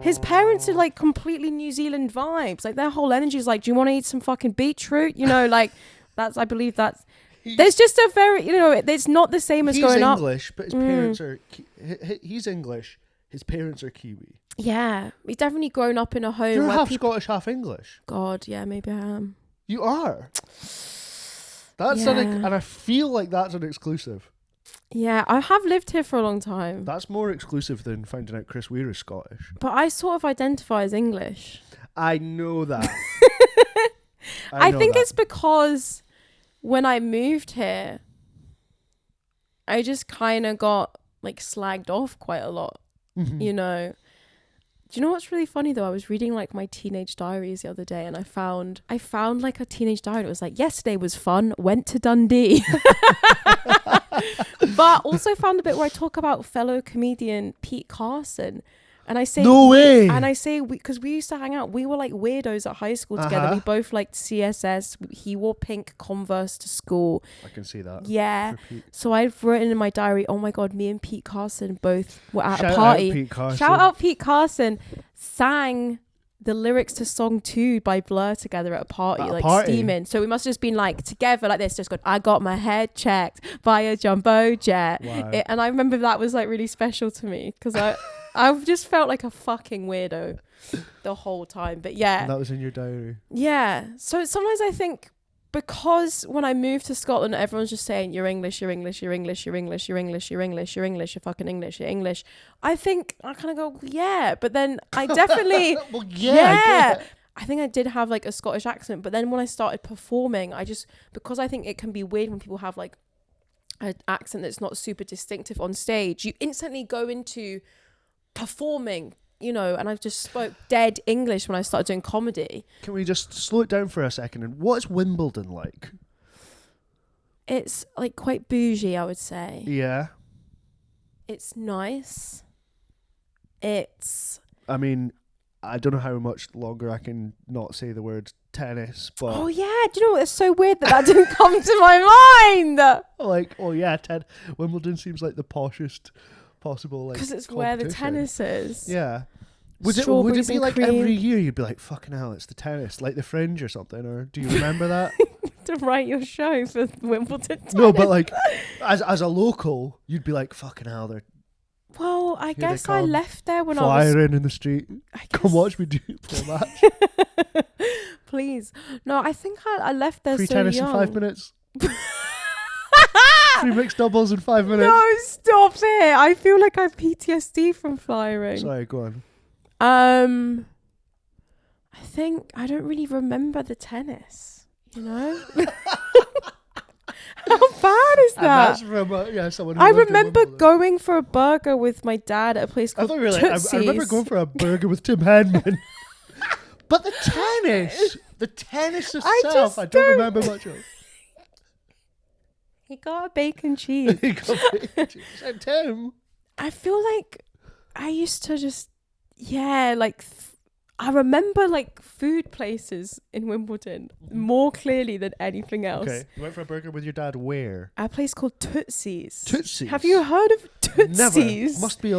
Speaker 2: His parents are like completely New Zealand vibes. Like, their whole energy is like, do you want to eat some fucking beetroot? Like, I believe that's... There's just a very, it's not the same as growing up.
Speaker 1: He's English, but his parents are... He's English. His parents are Kiwi.
Speaker 2: Yeah, he's definitely grown up in a home.
Speaker 1: You're half Scottish, half English.
Speaker 2: God, yeah, maybe I am.
Speaker 1: You are. And I feel like that's an exclusive.
Speaker 2: Yeah, I have lived here for a long time.
Speaker 1: That's more exclusive than finding out Chris Weir is Scottish.
Speaker 2: But I sort of identify as English.
Speaker 1: I know that.
Speaker 2: I think it's because when I moved here, I just kind of got like slagged off quite a lot.
Speaker 1: Mm-hmm.
Speaker 2: Do you know what's really funny though? I was reading like my teenage diaries the other day, and I found like a teenage diary that was like, yesterday was fun, went to Dundee. But also found a bit where I talk about fellow comedian Pete Carson. And I say,
Speaker 1: no way.
Speaker 2: And I say, because we used to hang out, we were like weirdos at high school together. We both liked CSS. He wore pink Converse to school.
Speaker 1: I can see that.
Speaker 2: Yeah. So I've written in my diary, oh my God, me and Pete Carson both were at a party.
Speaker 1: Shout out Pete Carson.
Speaker 2: Shout out Pete Carson. Sang the lyrics to song 2 by Blur together at a party,
Speaker 1: At a
Speaker 2: like
Speaker 1: party?
Speaker 2: steaming. So we must have just been like together like this, just going, I got my head checked by a jumbo jet.
Speaker 1: Wow.
Speaker 2: And I remember that was like really special to me because I've just felt like a fucking weirdo the whole time. But yeah.
Speaker 1: And that was in your diary.
Speaker 2: Yeah. So sometimes I think because when I moved to Scotland, everyone's just saying, you're English, you're English, you're English, you're English, you're English, you're English, you're English, you're fucking English, you're English. I think I kind of go, yeah. But then I definitely,
Speaker 1: well, yeah.
Speaker 2: I think I did have like a Scottish accent. But then when I started performing, because I think it can be weird when people have like an accent that's not super distinctive on stage, you instantly go into performing, and I just spoke dead English when I started doing comedy.
Speaker 1: Can we just slow it down for a second? And what's Wimbledon like?
Speaker 2: It's like quite bougie, I would say.
Speaker 1: Yeah.
Speaker 2: It's nice.
Speaker 1: I mean, I don't know how much longer I can not say the word tennis, but...
Speaker 2: Oh, yeah. Do you know what? It's so weird that didn't come to my mind.
Speaker 1: Like, oh, yeah, Wimbledon seems like the poshest possible, like,
Speaker 2: because it's where the tennis is.
Speaker 1: Yeah. Would it be like
Speaker 2: cream.
Speaker 1: every year you'd be like, fucking hell, it's the tennis, like the Fringe or something, or do you remember that?
Speaker 2: To write your show for Wimbledon tennis.
Speaker 1: No, but like, as a local, you'd be like, fucking hell, they're
Speaker 2: well, I guess I left there when
Speaker 1: firing in the street. Come watch me do play a match.
Speaker 2: Please. No, I think I left there
Speaker 1: Free
Speaker 2: so
Speaker 1: tennis
Speaker 2: young.
Speaker 1: in 5 minutes. Free mixed doubles in 5 minutes.
Speaker 2: No, stop it. I feel like I have PTSD from firing.
Speaker 1: Sorry, go on.
Speaker 2: I think I don't really remember the tennis, How bad is that?
Speaker 1: And that's from someone who
Speaker 2: I
Speaker 1: lived in
Speaker 2: remember
Speaker 1: Wimbledon.
Speaker 2: going for a burger with my dad at a place
Speaker 1: I
Speaker 2: called
Speaker 1: thought you were like,
Speaker 2: Tootsie's.
Speaker 1: I remember going for a burger with Tim Henman. But the tennis itself, I don't remember much of.
Speaker 2: He got a bacon cheese.
Speaker 1: Said Tim.
Speaker 2: I feel like I used to just, I remember like food places in Wimbledon more clearly than anything else.
Speaker 1: Okay, you went for a burger with your dad where?
Speaker 2: A place called Tootsie's.
Speaker 1: Tootsie's?
Speaker 2: Have you heard of Tootsie's?
Speaker 1: Never. Must be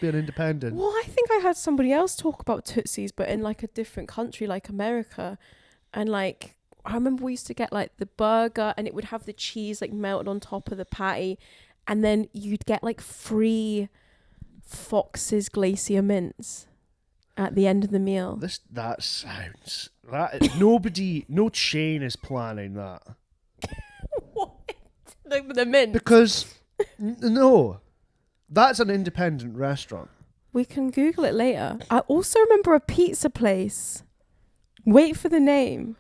Speaker 1: an independent.
Speaker 2: Well, I think I had somebody else talk about Tootsie's, but in like a different country, like America. And like, I remember we used to get like the burger and it would have the cheese like melted on top of the patty. And then you'd get like free Fox's Glacier mints at the end of the meal.
Speaker 1: No chain is planning that.
Speaker 2: What? The mint?
Speaker 1: Because, no, that's an independent restaurant.
Speaker 2: We can Google it later. I also remember a pizza place. Wait for the name.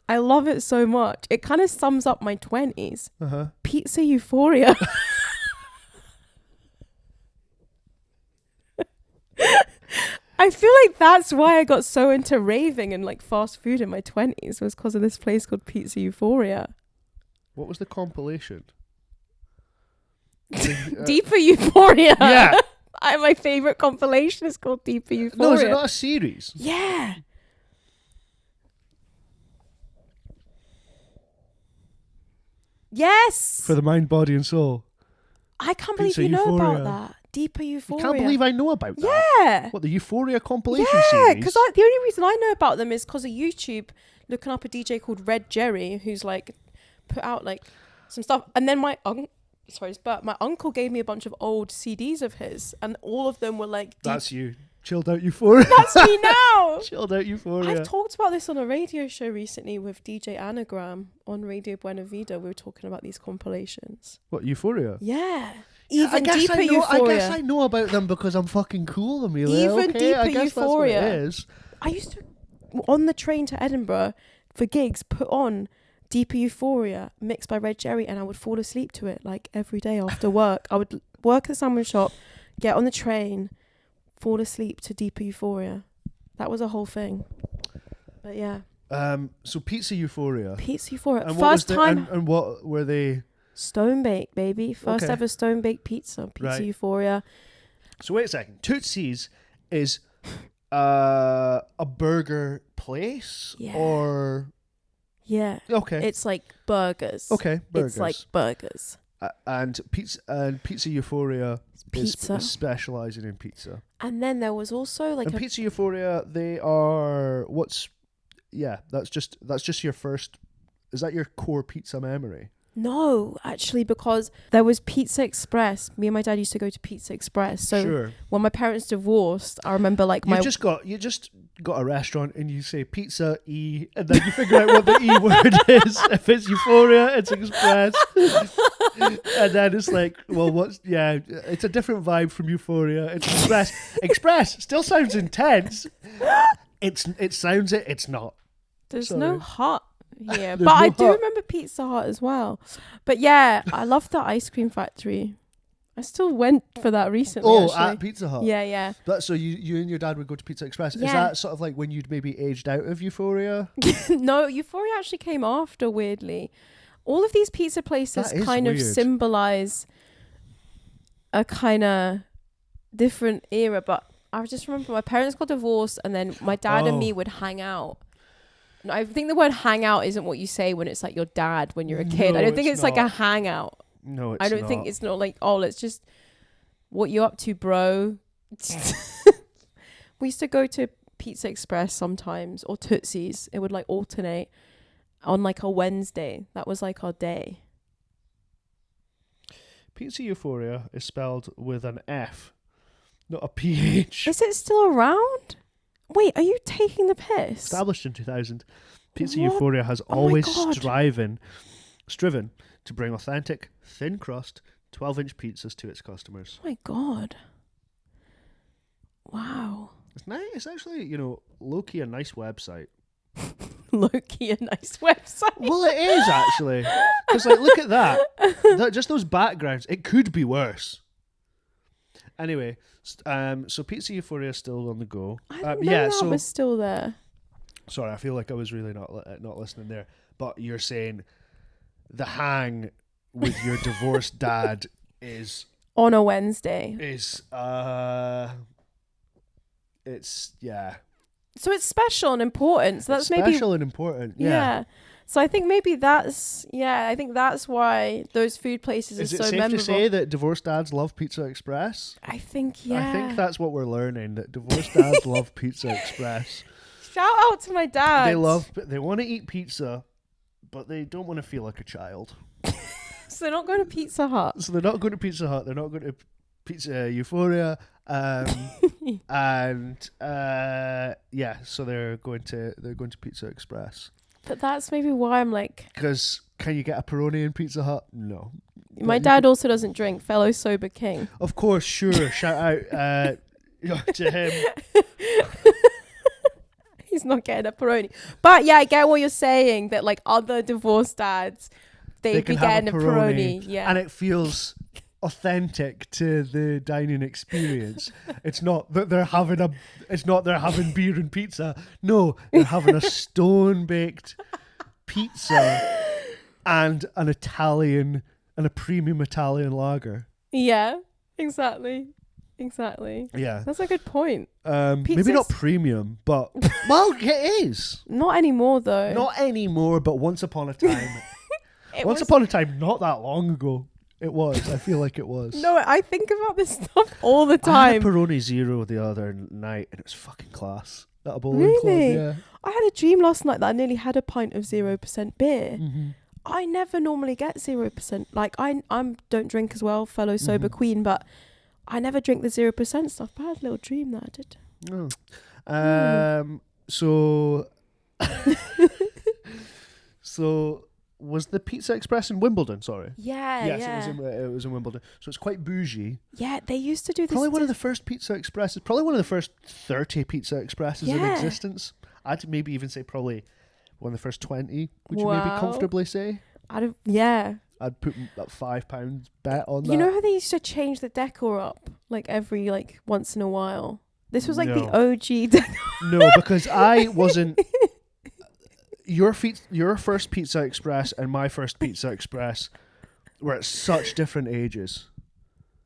Speaker 2: I love it so much. It kind of sums up my 20s.
Speaker 1: Uh-huh.
Speaker 2: Pizza Euphoria. I feel like that's why I got so into raving and like fast food in my 20s was because of this place called Pizza Euphoria.
Speaker 1: What was the compilation?
Speaker 2: Deeper Euphoria.
Speaker 1: Yeah.
Speaker 2: My favourite compilation is called Deeper Euphoria.
Speaker 1: No, is it not a series?
Speaker 2: Yeah. Yes.
Speaker 1: For the mind, body and soul.
Speaker 2: I can't believe
Speaker 1: Pizza
Speaker 2: you know
Speaker 1: Euphoria.
Speaker 2: about that. Deeper Euphoria.
Speaker 1: You can't believe I know about that.
Speaker 2: Yeah.
Speaker 1: What, the Euphoria compilation
Speaker 2: Yeah,
Speaker 1: series?
Speaker 2: because the only reason I know about them is because of YouTube, looking up a DJ called Red Jerry, who's like put out like some stuff. And then my uncle gave me a bunch of old CDs of his, and all of them were like...
Speaker 1: That's you. Chilled out Euphoria.
Speaker 2: That's me now.
Speaker 1: Chilled out Euphoria.
Speaker 2: I've talked about this on a radio show recently with DJ Anagram on Radio Buena Vida. We were talking about these compilations.
Speaker 1: What, Euphoria?
Speaker 2: Yeah. Even
Speaker 1: I
Speaker 2: Deeper Euphoria.
Speaker 1: I guess I know about them because I'm fucking cool, Amelia.
Speaker 2: Even
Speaker 1: okay,
Speaker 2: Deeper
Speaker 1: I guess
Speaker 2: Euphoria.
Speaker 1: That's what it is.
Speaker 2: I used to, on the train to Edinburgh for gigs, put on Deeper Euphoria mixed by Red Jerry, and I would fall asleep to it like every day after work. I would work at the sandwich shop, get on the train, fall asleep to Deeper Euphoria. That was a whole thing. But yeah.
Speaker 1: So Pizza Euphoria.
Speaker 2: Pizza Euphoria.
Speaker 1: And
Speaker 2: First time.
Speaker 1: And what were they?
Speaker 2: Stone Bake, baby. First ever Stone Bake pizza. Pizza Euphoria.
Speaker 1: So wait a second. Tootsie's is a burger place?
Speaker 2: Yeah.
Speaker 1: Or...
Speaker 2: Yeah.
Speaker 1: Okay.
Speaker 2: It's like burgers.
Speaker 1: Okay, burgers.
Speaker 2: It's like burgers.
Speaker 1: And Pizza Euphoria
Speaker 2: Pizza.
Speaker 1: is specializing in pizza.
Speaker 2: And then there was also like
Speaker 1: And Pizza Euphoria, they are that's just your first. Is that your core pizza memory?
Speaker 2: No, actually, because there was Pizza Express. Me and my dad used to go to Pizza Express. So
Speaker 1: Sure.
Speaker 2: when my parents divorced, I remember like
Speaker 1: You just got a restaurant and you say Pizza E, and then you figure out what the E word is. If it's Euphoria, it's Express. And then it's like, well, it's a different vibe from Euphoria. It's Express. Express still sounds intense. It sounds it. It's not.
Speaker 2: There's
Speaker 1: Sorry.
Speaker 2: no hot here,
Speaker 1: There's
Speaker 2: but I
Speaker 1: no
Speaker 2: do
Speaker 1: hut.
Speaker 2: remember Pizza Hut as well. But yeah, I love the ice cream factory. I still went for that recently.
Speaker 1: Oh,
Speaker 2: actually.
Speaker 1: at Pizza Hut.
Speaker 2: Yeah.
Speaker 1: So you and your dad would go to Pizza Express.
Speaker 2: Yeah.
Speaker 1: Is that sort of like when you'd maybe aged out of Euphoria?
Speaker 2: No, Euphoria actually came after, weirdly. All of these pizza places
Speaker 1: That is
Speaker 2: kind of
Speaker 1: weird.
Speaker 2: symbolize a kind of different era, but I just remember my parents got divorced and then my dad and me would hang out. No, I think the word hangout isn't what you say when it's like your dad when you're a kid.
Speaker 1: No,
Speaker 2: I don't think
Speaker 1: it's
Speaker 2: it's like a
Speaker 1: not.
Speaker 2: hangout.
Speaker 1: No, it's
Speaker 2: I don't
Speaker 1: not.
Speaker 2: think it's not like, oh, let's just, what you up to, bro? We used to go to Pizza Express sometimes or Tootsie's. It would like alternate on like a Wednesday. That was like our day.
Speaker 1: Pizza Euphoria is spelled with an F, not a PH.
Speaker 2: Is it still around? Wait, are you taking the piss?
Speaker 1: Established in 2000, Pizza
Speaker 2: What?
Speaker 1: Euphoria has
Speaker 2: Oh my
Speaker 1: always
Speaker 2: God.
Speaker 1: striven to bring authentic, thin crust, 12-inch pizzas to its customers.
Speaker 2: Oh my God. Wow.
Speaker 1: It's nice. It's actually, low-key a nice website.
Speaker 2: Low-key a nice website.
Speaker 1: Well, it is actually. Because, look at that. Just those backgrounds. It could be worse. Anyway, so Pizza Euphoria is still on the go.
Speaker 2: I didn't know that was still there.
Speaker 1: Sorry, I feel like I was really not listening there. But you're saying the hang with your divorced dad is
Speaker 2: On a Wednesday.
Speaker 1: it's yeah.
Speaker 2: So it's special and important. So that's
Speaker 1: It's
Speaker 2: maybe
Speaker 1: special and important.
Speaker 2: yeah.
Speaker 1: Yeah.
Speaker 2: So I think maybe I think that's why those food places
Speaker 1: Is
Speaker 2: are
Speaker 1: it
Speaker 2: so
Speaker 1: safe
Speaker 2: memorable.
Speaker 1: to say that divorced dads love Pizza Express?
Speaker 2: I think yeah.
Speaker 1: I think that's what we're learning, that divorced dads love Pizza Express.
Speaker 2: Shout out to my dad.
Speaker 1: They want to eat pizza, but they don't want to feel like a child.
Speaker 2: So they're not going to Pizza Hut.
Speaker 1: So they're not going to Pizza Hut. They're not going to Pizza Euphoria. And so they're going to Pizza Express.
Speaker 2: But that's maybe why I'm like,
Speaker 1: Because can you get a Peroni in Pizza Hut? No.
Speaker 2: my dad also doesn't drink, fellow sober king.
Speaker 1: Of course, sure. Shout out to him.
Speaker 2: He's not getting a Peroni. But yeah, I get what you're saying, that like other divorced dads, they'd be
Speaker 1: can have
Speaker 2: getting a Peroni. Yeah.
Speaker 1: And it feels authentic to the dining experience. It's not that they're having beer and pizza. No, they're having a stone baked pizza and a premium Italian lager.
Speaker 2: Yeah, exactly.
Speaker 1: Yeah.
Speaker 2: That's a good point.
Speaker 1: Maybe
Speaker 2: Pizza's-
Speaker 1: not premium, but well, it is.
Speaker 2: Not anymore though.
Speaker 1: Not anymore, but once upon a time.
Speaker 2: It
Speaker 1: Once
Speaker 2: was-
Speaker 1: upon a time, not that long ago. It was. I feel like it was.
Speaker 2: No, I think about this stuff all the
Speaker 1: I had a
Speaker 2: time.
Speaker 1: Peroni Zero the other night, and it was fucking class. At a bowling club,
Speaker 2: Really?
Speaker 1: yeah.
Speaker 2: I had a dream last night that I nearly had a pint of 0% beer.
Speaker 1: Mm-hmm.
Speaker 2: I never normally get 0%. Like I don't drink as well, fellow sober
Speaker 1: Mhm.
Speaker 2: queen, but I never drink the 0% stuff. But I had a little dream that I did.
Speaker 1: Oh. So, so was the Pizza Express in Wimbledon? Sorry.
Speaker 2: Yeah,
Speaker 1: Yes,
Speaker 2: yeah.
Speaker 1: it was in Wimbledon. So it's quite bougie.
Speaker 2: Yeah, they used to do this.
Speaker 1: Probably one of the first Pizza Expresses. Probably one of the first 30 Pizza Expresses in
Speaker 2: Yeah.
Speaker 1: existence. I'd maybe even say probably one of the first 20. Would you maybe
Speaker 2: Wow.
Speaker 1: comfortably say?
Speaker 2: Yeah.
Speaker 1: I'd put that £5 bet on that.
Speaker 2: You know how they used to change the decor up like every like once in a while? This was like
Speaker 1: No.
Speaker 2: the OG decor.
Speaker 1: No, because I wasn't. Your first Pizza Express and my first Pizza Express were at such different ages.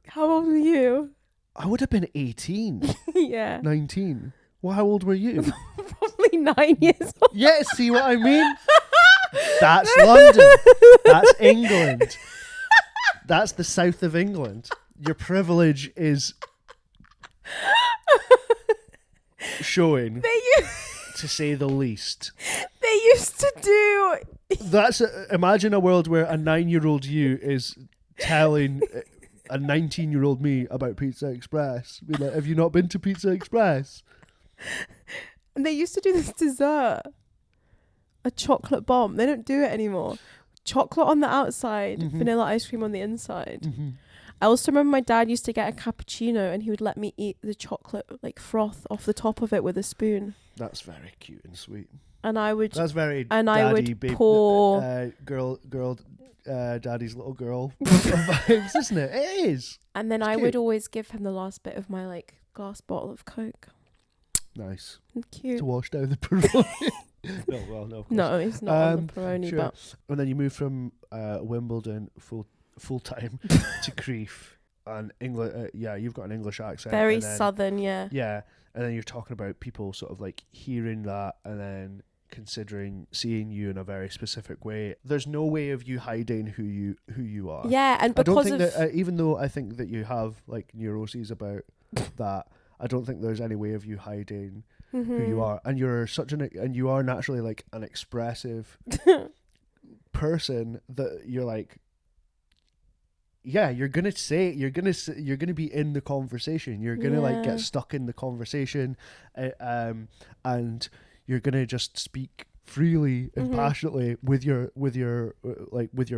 Speaker 2: How old were you?
Speaker 1: I would have been 18,
Speaker 2: Yeah.
Speaker 1: 19. Well, how old were you?
Speaker 2: Probably 9 years old.
Speaker 1: Yeah, see what I mean? That's London. That's England. That's the south of England. Your privilege is showing, to say the least.
Speaker 2: They used to do.
Speaker 1: Imagine a world where a 9-year-old you is telling a 19-year-old me about Pizza Express. Be like, have you not been to Pizza Express?
Speaker 2: And they used to do this dessert, a chocolate bomb. They don't do it anymore. Chocolate on the outside, vanilla ice cream on the inside.
Speaker 1: Mm-hmm.
Speaker 2: I also remember my dad used to get a cappuccino and he would let me eat the chocolate like froth off the top of it with a spoon.
Speaker 1: That's very cute and sweet.
Speaker 2: And I would.
Speaker 1: That's very.
Speaker 2: And
Speaker 1: daddy,
Speaker 2: I would
Speaker 1: babe,
Speaker 2: pour
Speaker 1: daddy's little girl vibes, isn't it? It is.
Speaker 2: And then
Speaker 1: it's
Speaker 2: I
Speaker 1: cute.
Speaker 2: would always give him the last bit of my like glass bottle of Coke.
Speaker 1: Nice.
Speaker 2: Cute.
Speaker 1: To wash down the Peroni. No.
Speaker 2: No, it's not on the Peroni,
Speaker 1: sure.
Speaker 2: but.
Speaker 1: And then you moved from Wimbledon full time to Crieff, and England. You've got an English accent.
Speaker 2: Very southern, yeah.
Speaker 1: Yeah, and then you're talking about people sort of like hearing that and then seeing you in a very specific way. There's no way of you hiding who you are.
Speaker 2: Yeah, and because
Speaker 1: I don't think that even though I think that you have like neuroses about that, I don't think there's any way of you hiding who you are. And you are naturally like an expressive person that you're like. Yeah, you're gonna be in the conversation. You're gonna like get stuck in the conversation, and you're gonna just speak freely and passionately with your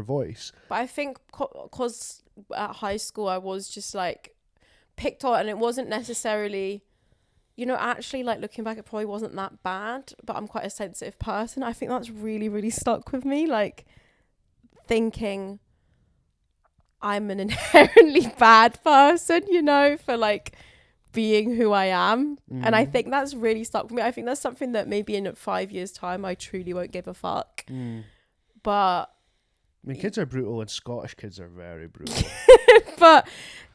Speaker 1: voice.
Speaker 2: But I think because at high school I was just like picked on, and it wasn't necessarily, actually like looking back, it probably wasn't that bad. But I'm quite a sensitive person. I think that's really, really stuck with me. Like thinking I'm an inherently bad person, for like being who I am. And I think that's really stuck with me. I think that's something that maybe in 5 years' time I truly won't give a fuck. But
Speaker 1: I mean, kids are brutal, and Scottish kids are very brutal.
Speaker 2: but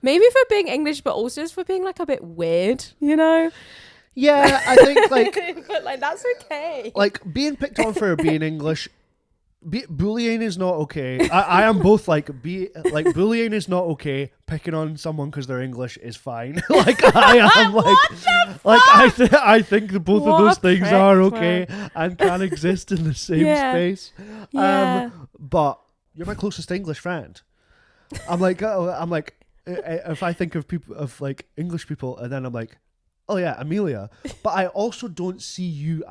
Speaker 2: maybe for being English, but also just for being like a bit weird,
Speaker 1: Yeah, I think like
Speaker 2: but like that's okay.
Speaker 1: Like being picked on for being English. Bullying is not okay. I am both bullying is not okay. Picking on someone because they're English is fine. Like I am I think that both of those things are okay and can exist in the same space.
Speaker 2: Yeah.
Speaker 1: But you're my closest English friend. I'm like if I think of people of like English people, and then I'm like, oh yeah, Amelia. But I also don't see you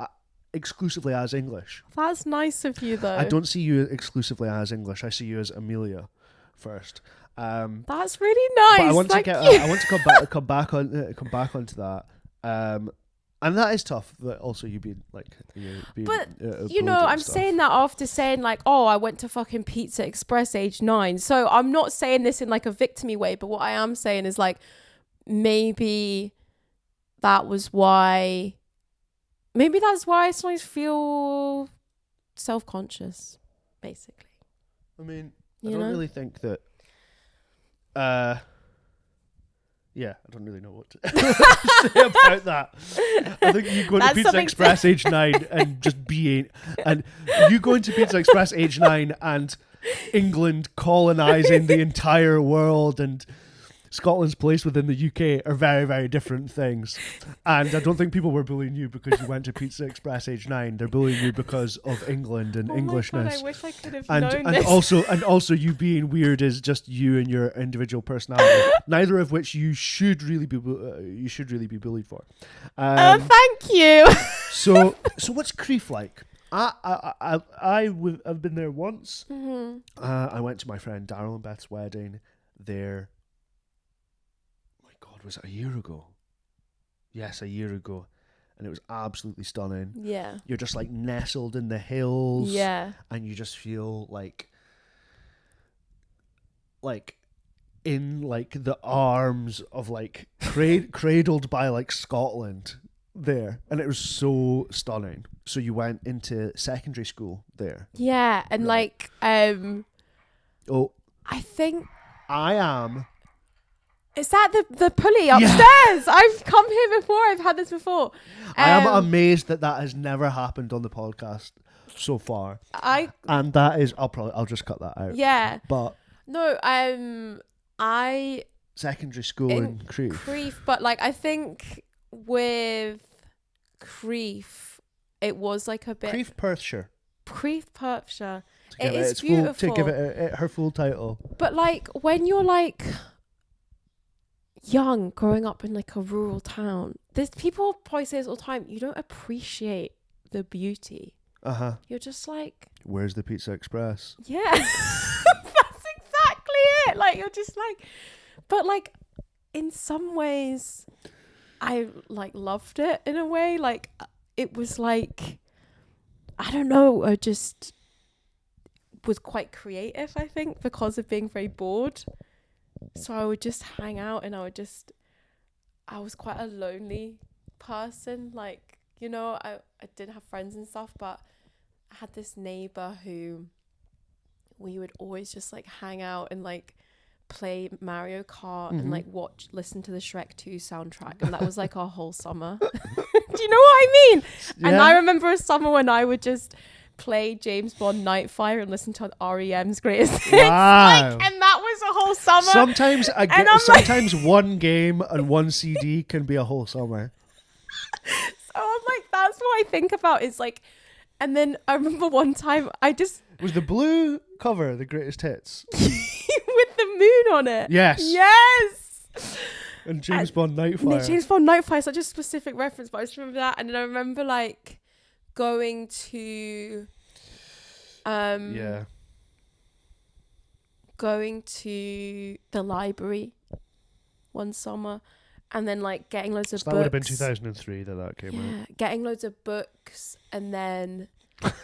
Speaker 1: exclusively as English.
Speaker 2: That's nice of you, though.
Speaker 1: I don't see you exclusively as English. I see you as Amelia first.
Speaker 2: That's really nice.
Speaker 1: But I want
Speaker 2: Thank
Speaker 1: to
Speaker 2: you.
Speaker 1: I want to come back onto that. And that is tough. That also you being like.
Speaker 2: But I'm saying that after saying like, oh, I went to fucking Pizza Express age 9. So I'm not saying this in like a victimy way, but what I am saying is like, maybe that's why I sometimes feel self-conscious, basically.
Speaker 1: I mean, I don't really think that. I don't really know what to say about that. I think you going to Pizza Express age 9 and just being, and you going to Pizza Express age 9 and England colonising the entire world and Scotland's place within the UK are very, very different things. And I don't think people were bullying you because you went to Pizza Express age 9. They're bullying you because of England and Englishness.
Speaker 2: My God, I wish I could have known
Speaker 1: and
Speaker 2: this.
Speaker 1: Also you being weird is just you and your individual personality. Neither of which you should really be bullied for.
Speaker 2: Thank you.
Speaker 1: So what's Crieff like? I've been there once. I went to my friend Daryl and Beth's wedding there. Was it a year ago? Yes, a year ago. And it was absolutely stunning.
Speaker 2: Yeah.
Speaker 1: You're just like nestled in the hills.
Speaker 2: Yeah.
Speaker 1: And you just feel like in like the arms of like cradled by like Scotland there. And it was so stunning. So you went into secondary school there.
Speaker 2: Yeah. And
Speaker 1: right.
Speaker 2: I think
Speaker 1: I am.
Speaker 2: Is that the pulley upstairs? Yeah. I've come here before. I've had this before.
Speaker 1: I am amazed that has never happened on the podcast so far. And that is, I'll just cut that out.
Speaker 2: Yeah.
Speaker 1: But
Speaker 2: No, I
Speaker 1: Secondary school in Crieff.
Speaker 2: Crieff, but like I think with Crieff, it was like a bit
Speaker 1: Crieff, Perthshire.
Speaker 2: Crieff, Perthshire.
Speaker 1: To
Speaker 2: It is
Speaker 1: its
Speaker 2: beautiful.
Speaker 1: to give it her full title.
Speaker 2: But like when you're like young, growing up in like a rural town, there's people probably say this all the time. You don't appreciate the beauty. You're just like,
Speaker 1: where's the Pizza Express?
Speaker 2: Yeah, that's exactly it. Like you're just like, but like in some ways, I like loved it in a way. Like it was like, I don't know, I just was quite creative, I think, because of being very bored. So I would just hang out and I was quite a lonely person. Like, you know, I did have friends and stuff, but I had this neighbor who we would always just like hang out and like play Mario Kart and like listen to the Shrek 2 soundtrack. And that was like our whole summer. Do you know what I mean? Yeah. And I remember a summer when I would just play James Bond Nightfire and listen to REM's Greatest Hits.
Speaker 1: Wow.
Speaker 2: Like, and that was a whole summer.
Speaker 1: Sometimes sometimes one game and one CD can be a whole summer.
Speaker 2: So I'm like, that's what I think about is like, and then I remember one time
Speaker 1: was the blue cover the Greatest Hits
Speaker 2: with the moon on it. Yes.
Speaker 1: And James Bond Nightfire.
Speaker 2: James Bond Nightfire is such a specific reference, but I just remember that. And then I remember like going to the library one summer and then like getting loads of books.
Speaker 1: That would have been 2003 that came out.
Speaker 2: Yeah, getting loads of books and then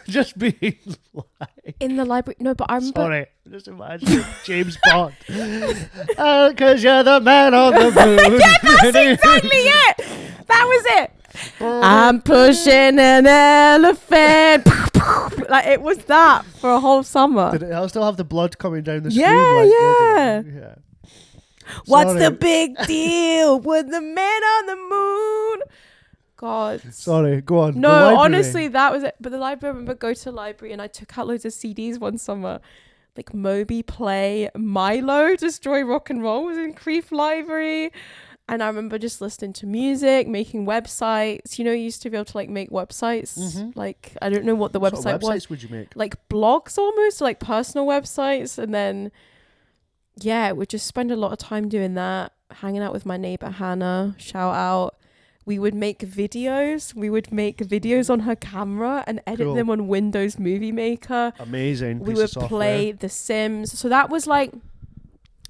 Speaker 1: just being like
Speaker 2: in the library. No, but I remember.
Speaker 1: Sorry, just imagine James Bond. Because you're the man on the moon.
Speaker 2: Yeah, that's exactly it. That was it. I'm pushing an elephant. Like it was that for a whole summer.
Speaker 1: Did it still have the blood coming down the screen?
Speaker 2: Yeah. What's the big deal with the man on the moon? God.
Speaker 1: Sorry, go on.
Speaker 2: No, honestly, that was it. But the library, I remember go to the library and I took out loads of CDs one summer. Like Moby Play, Milo, Destroy Rock and Roll was in Crieff Library. And I remember just listening to music, making websites. You know, you used to be able to like make websites. Like, I don't know what the website
Speaker 1: what websites
Speaker 2: was.
Speaker 1: Would you make?
Speaker 2: Like blogs almost, like personal websites. And then, yeah, we'd just spend a lot of time doing that, hanging out with my neighbor Hannah, shout out. We would make videos. We would make videos on her camera and edit them on Windows Movie Maker.
Speaker 1: Amazing.
Speaker 2: We would play The Sims. So that was like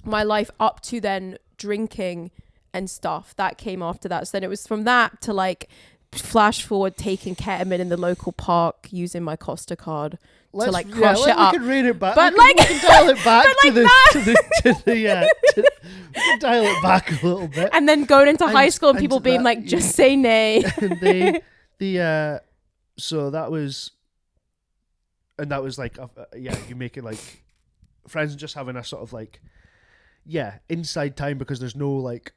Speaker 2: my life up to then drinking and stuff. That came after that. So then it was from that to like flash forward taking ketamine in the local park using my Costa card to like crush it up.
Speaker 1: We can read it back.
Speaker 2: But
Speaker 1: we can dial it back we can dial it back a little bit.
Speaker 2: And then going into high school and people being like, just say nay.
Speaker 1: So that was like, you make it like friends and just having a sort of like, inside time because there's no like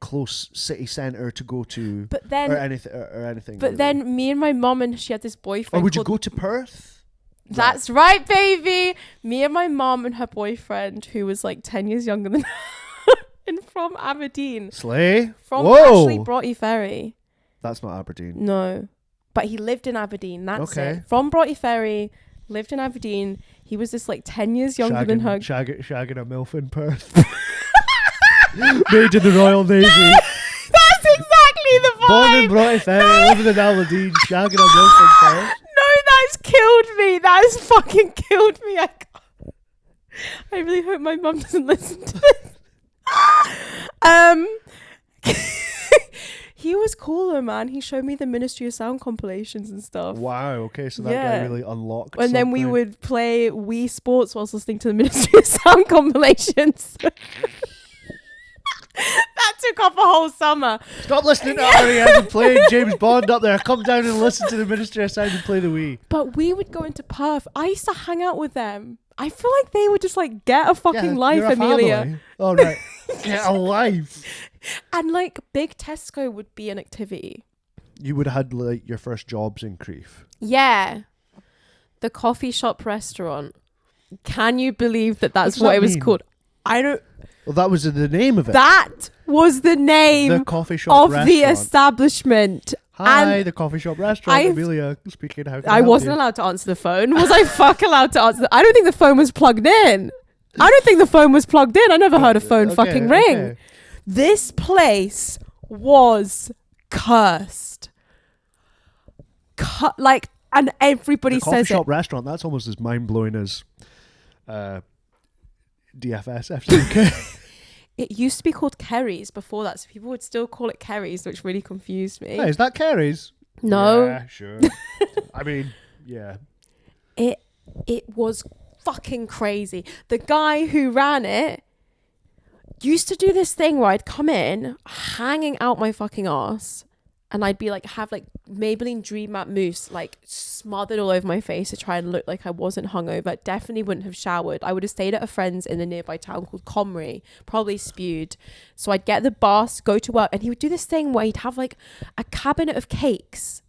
Speaker 1: close city centre to go to,
Speaker 2: but then
Speaker 1: or anything.
Speaker 2: But really. Then me and my mum, and she had this boyfriend.
Speaker 1: Or would you go to Perth?
Speaker 2: That's right, baby. Me and my mum and her boyfriend, who was like 10 years younger than her, and from Aberdeen.
Speaker 1: Slay.
Speaker 2: From actually Broughty Ferry.
Speaker 1: That's not Aberdeen.
Speaker 2: No, but he lived in Aberdeen. That's it. From Broughty Ferry, lived in Aberdeen. He was just like 10 years younger than her.
Speaker 1: Shagging a MILF in Perth. Made in the Royal Navy.
Speaker 2: That's exactly the vibe.
Speaker 1: Born in Broughty Ferry, living in Aberdeen, shagging a MILF in Perth.
Speaker 2: No, that's killed me. That has fucking killed me. I really hope my mum doesn't listen to this. He was cooler, man. He showed me the Ministry of Sound compilations and stuff.
Speaker 1: Wow, okay, so that guy really unlocked
Speaker 2: And
Speaker 1: something.
Speaker 2: then we would play Wii Sports whilst listening to the Ministry of Sound compilations. That took up a whole summer.
Speaker 1: Stop listening to REM and playing James Bond up there. Come down and listen to the Ministry of Sound and play the Wii.
Speaker 2: But we would go into Perth. I used to hang out with them. I feel like they would just like get a fucking life, Amelia.
Speaker 1: All right. Get a life.
Speaker 2: And like big Tesco would be an activity.
Speaker 1: You would have had like your first jobs in Crieff.
Speaker 2: Yeah. The coffee shop restaurant. Can you believe that that's
Speaker 1: What
Speaker 2: what
Speaker 1: does
Speaker 2: it
Speaker 1: that
Speaker 2: was
Speaker 1: mean?
Speaker 2: called? I don't.
Speaker 1: Well, that was the name of it.
Speaker 2: That was the name
Speaker 1: The coffee shop
Speaker 2: of
Speaker 1: restaurant.
Speaker 2: the establishment.
Speaker 1: Hi,
Speaker 2: And
Speaker 1: the coffee shop restaurant.
Speaker 2: I've-
Speaker 1: Amelia speaking. How can
Speaker 2: I
Speaker 1: help
Speaker 2: wasn't
Speaker 1: you?
Speaker 2: allowed to answer the phone. Was I allowed to answer? I don't think the phone was plugged in. I don't think the phone was plugged in. I never heard a phone
Speaker 1: Okay,
Speaker 2: fucking ring.
Speaker 1: okay.
Speaker 2: This place was cursed. And everybody
Speaker 1: The coffee
Speaker 2: says
Speaker 1: shop restaurant. That's almost as mind blowing as DFS FCK.
Speaker 2: it used to be called Kerry's before that, so people would still call it Kerry's, which really confused me.
Speaker 1: Hey, is that Kerry's?
Speaker 2: No,
Speaker 1: Yeah, sure. I mean, yeah.
Speaker 2: it was fucking crazy. The guy who ran it used to do this thing where I'd come in hanging out my fucking ass, and I'd be like, have like Maybelline Dream Matte Mousse like smothered all over my face to try and look like I wasn't hungover. Definitely wouldn't have showered. I would have stayed at a friend's in a nearby town called Comrie, probably spewed. So I'd get the bus, go to work, and he would do this thing where he'd have like a cabinet of cakes,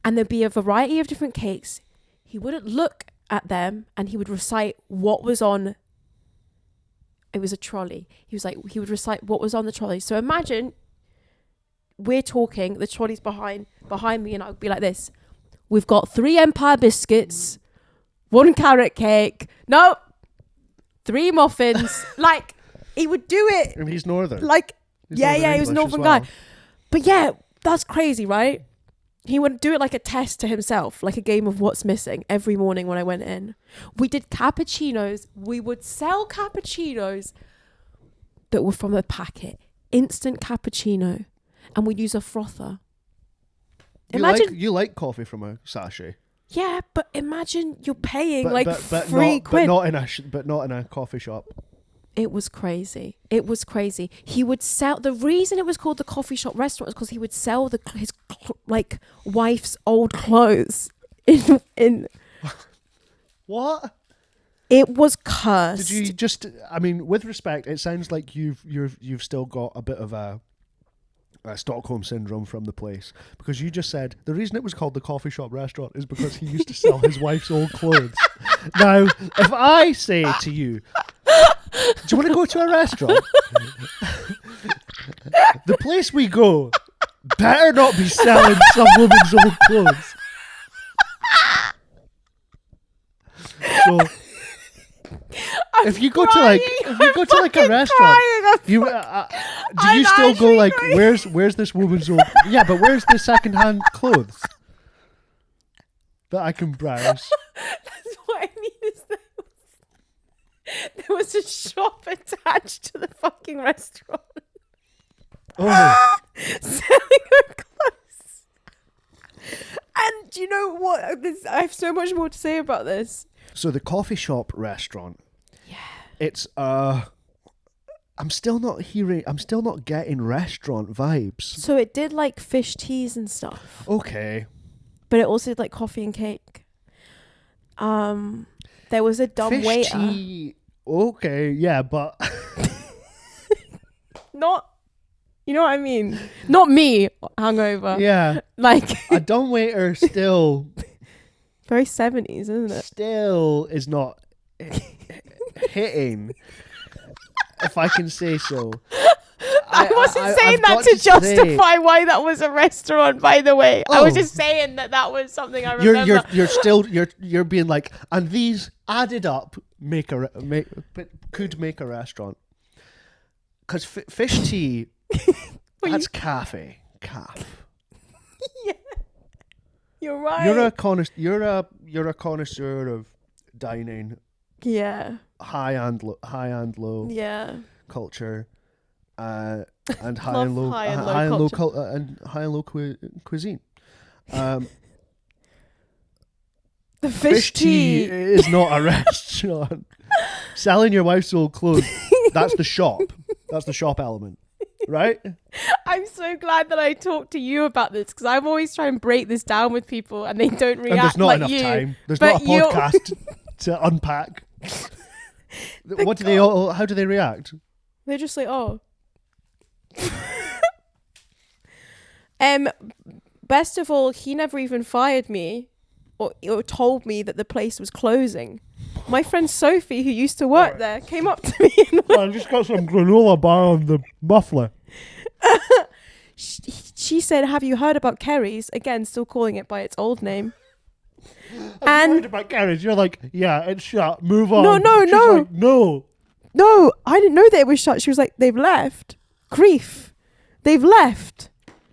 Speaker 2: and there'd be a variety of different cakes. He wouldn't look at them, and he would recite what was on. It was a trolley. He would recite what was on the trolley. So imagine we're talking, the trolley's behind me, and I would be like this. We've got 3 Empire biscuits, 1 carrot cake, 3 muffins. Like, he would do it.
Speaker 1: And he's northern.
Speaker 2: Like,
Speaker 1: He's
Speaker 2: yeah,
Speaker 1: Northern
Speaker 2: he was a
Speaker 1: English
Speaker 2: northern
Speaker 1: as well.
Speaker 2: guy. But yeah, that's crazy, right? He would do it like a test to himself, like a game of what's missing every morning when I went in. We did cappuccinos. We would sell cappuccinos that were from a packet. Instant cappuccino. And we'd use a frother.
Speaker 1: You like coffee from a sachet,
Speaker 2: Yeah, but imagine you're paying
Speaker 1: but,
Speaker 2: like
Speaker 1: but
Speaker 2: 3 quid.
Speaker 1: but not in a coffee shop.
Speaker 2: It was crazy. It was crazy. He would sell. The reason it was called the coffee shop restaurant is because he would sell his like wife's old clothes. In
Speaker 1: What?
Speaker 2: It was cursed.
Speaker 1: Did you just? I mean, with respect, it sounds like you've still got a bit of a Stockholm syndrome from the place, because you just said the reason it was called the coffee shop restaurant is because he used to sell his wife's old clothes. Now, if I say to you, do you want to go to a restaurant? The place we go better not be selling some woman's old clothes. So if you go to like a restaurant, you do you still go like, where's this woman's old? Yeah, but where's the secondhand clothes that I can browse?
Speaker 2: That's what I mean. Is there was a shop attached to the fucking restaurant.
Speaker 1: Oh,
Speaker 2: Selling her clothes. And do you know what? I have so much more to say about this.
Speaker 1: so the coffee shop restaurant.
Speaker 2: Yeah.
Speaker 1: It's I'm still not getting restaurant vibes.
Speaker 2: So it did like fish teas and stuff,
Speaker 1: Okay.
Speaker 2: but it also did like coffee and cake. There was a dumb
Speaker 1: Fish
Speaker 2: waiter.
Speaker 1: tea. Okay, yeah, but
Speaker 2: Not, you know what I mean? Not me, hungover.
Speaker 1: yeah,
Speaker 2: Like
Speaker 1: a dumb waiter still
Speaker 2: very 70s, isn't it?
Speaker 1: still is not hitting, if I can say so.
Speaker 2: I wasn't saying
Speaker 1: I've
Speaker 2: that
Speaker 1: got
Speaker 2: to
Speaker 1: say,
Speaker 2: justify why that was a restaurant, by the way. I was
Speaker 1: Oh.
Speaker 2: just saying that was something I remember.
Speaker 1: you're being like, and these added up could make a restaurant, because fish tea that's cafe.
Speaker 2: Yeah. You're right.
Speaker 1: You're a connoisseur of dining,
Speaker 2: Yeah.
Speaker 1: high and low
Speaker 2: Yeah.
Speaker 1: culture, and high
Speaker 2: Love
Speaker 1: and low
Speaker 2: high and low
Speaker 1: high and low
Speaker 2: culture.
Speaker 1: high and low cuisine.
Speaker 2: The
Speaker 1: Fish tea is not a restaurant. Selling your wife's old clothes, that's the shop. That's the shop element, right?
Speaker 2: I'm so glad that I talked to you about this, because I'm always trying to break this down with people and they don't
Speaker 1: And
Speaker 2: react
Speaker 1: there's not
Speaker 2: like
Speaker 1: enough
Speaker 2: you.
Speaker 1: time. There's
Speaker 2: But
Speaker 1: not a
Speaker 2: you-
Speaker 1: podcast to unpack. What do they all? How do they react?
Speaker 2: They're just like, oh. Best of all, he never even fired me or told me that the place was closing. My friend Sophie, who used to work there, came up to me and
Speaker 1: I just got some granola bar on the muffler.
Speaker 2: she said, "Have you heard about Kerry's?" Again, still calling it by its old name.
Speaker 1: Have you heard about Kerry's? You're like, yeah, it's shut. Move on.
Speaker 2: No.
Speaker 1: Like, no.
Speaker 2: No, I didn't know they were shut. She was like, "They've left. Grief. They've left.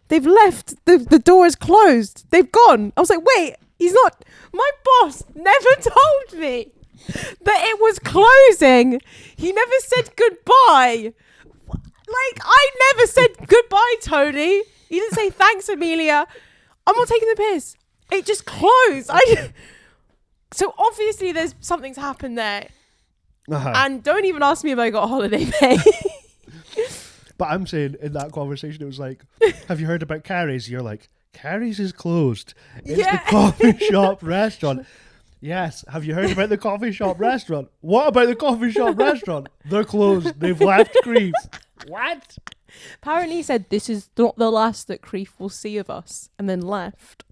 Speaker 2: They've left. The door is closed. They've gone." I was like, wait, he's not. My boss never told me that it was closing. He never said goodbye. Like, I never said goodbye, Tony. He didn't say thanks, Amelia. I'm not taking the piss. It just closed. So obviously there's something's happened there.
Speaker 1: Uh-huh.
Speaker 2: And don't even ask me if I got holiday pay.
Speaker 1: But I'm saying in that conversation, it was like, have you heard about Carrie's? You're like, Carrie's is closed. It's the coffee shop restaurant. Yes. Have you heard about the coffee shop restaurant? What about the coffee shop restaurant? They're closed. They've left Grief. What?
Speaker 2: Apparently he said, "This is not the last that Creef will see of us," and then left.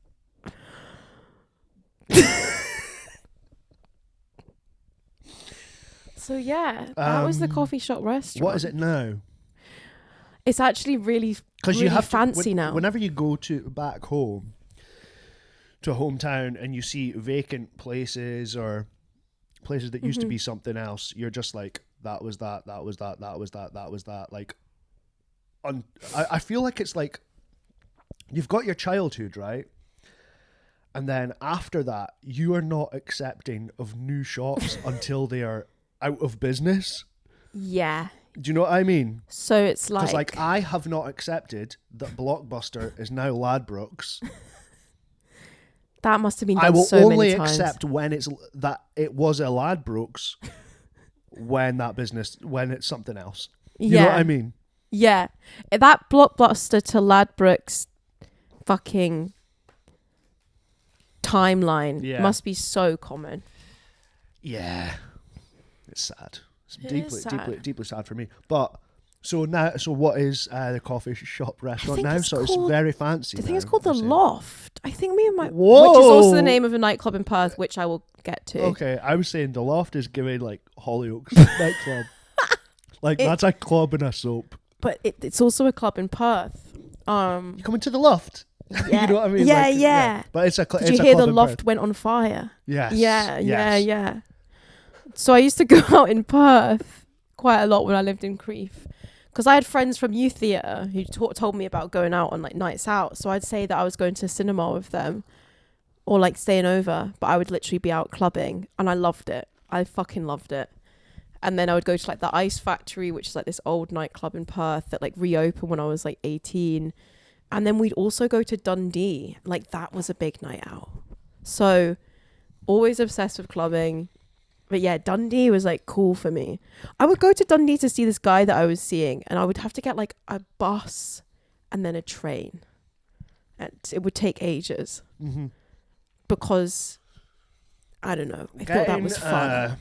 Speaker 2: So yeah, that was the coffee shop restaurant.
Speaker 1: What is it now?
Speaker 2: It's actually really
Speaker 1: You have
Speaker 2: fancy now.
Speaker 1: Whenever you go to back home, to a hometown, and you see vacant places or places that used to be something else, you're just like, that was that, that was that, that was that, that was that. Like, I feel like it's like, you've got your childhood, right? And then after that, you are not accepting of new shops until they are out of business.
Speaker 2: Yeah.
Speaker 1: Do you know what I mean?
Speaker 2: So it's like...
Speaker 1: Because like, I have not accepted that Blockbuster is now Ladbrokes.
Speaker 2: That must have been done
Speaker 1: I will
Speaker 2: so many
Speaker 1: only
Speaker 2: times.
Speaker 1: accept when it was a Ladbrokes when it's something else. You know what I mean?
Speaker 2: Yeah. That Blockbuster to Ladbrokes fucking timeline must be so common.
Speaker 1: Yeah. It's sad.
Speaker 2: It is sad.
Speaker 1: Deeply sad for me. But so what is the coffee shop restaurant now? So it's very fancy.
Speaker 2: I think it's called the Loft. I think me and my
Speaker 1: Whoa!
Speaker 2: Which is also the name of a nightclub in Perth, which I will get to.
Speaker 1: Okay, I was saying the Loft is giving like Hollyoaks nightclub. Like that's a club and a soap.
Speaker 2: But it's also a club in Perth.
Speaker 1: You coming to the Loft?
Speaker 2: Yeah.
Speaker 1: You know what I mean?
Speaker 2: Yeah,
Speaker 1: like,
Speaker 2: yeah.
Speaker 1: But it's a
Speaker 2: Did you hear the Loft went on fire?
Speaker 1: Yes.
Speaker 2: Yeah. So I used to go out in Perth quite a lot when I lived in Creef, because I had friends from youth theatre who told me about going out on like nights out. So I'd say that I was going to cinema with them or like staying over, but I would literally be out clubbing, and I loved it. I fucking loved it. And then I would go to like the Ice Factory, which is like this old nightclub in Perth that like reopened when I was like 18. And then we'd also go to Dundee. Like that was a big night out. So always obsessed with clubbing. But yeah, Dundee was like cool for me. I would go to Dundee to see this guy that I was seeing, and I would have to get like a bus and then a train. And it would take ages. Mm-hmm. Because, I don't know, I thought that was fun.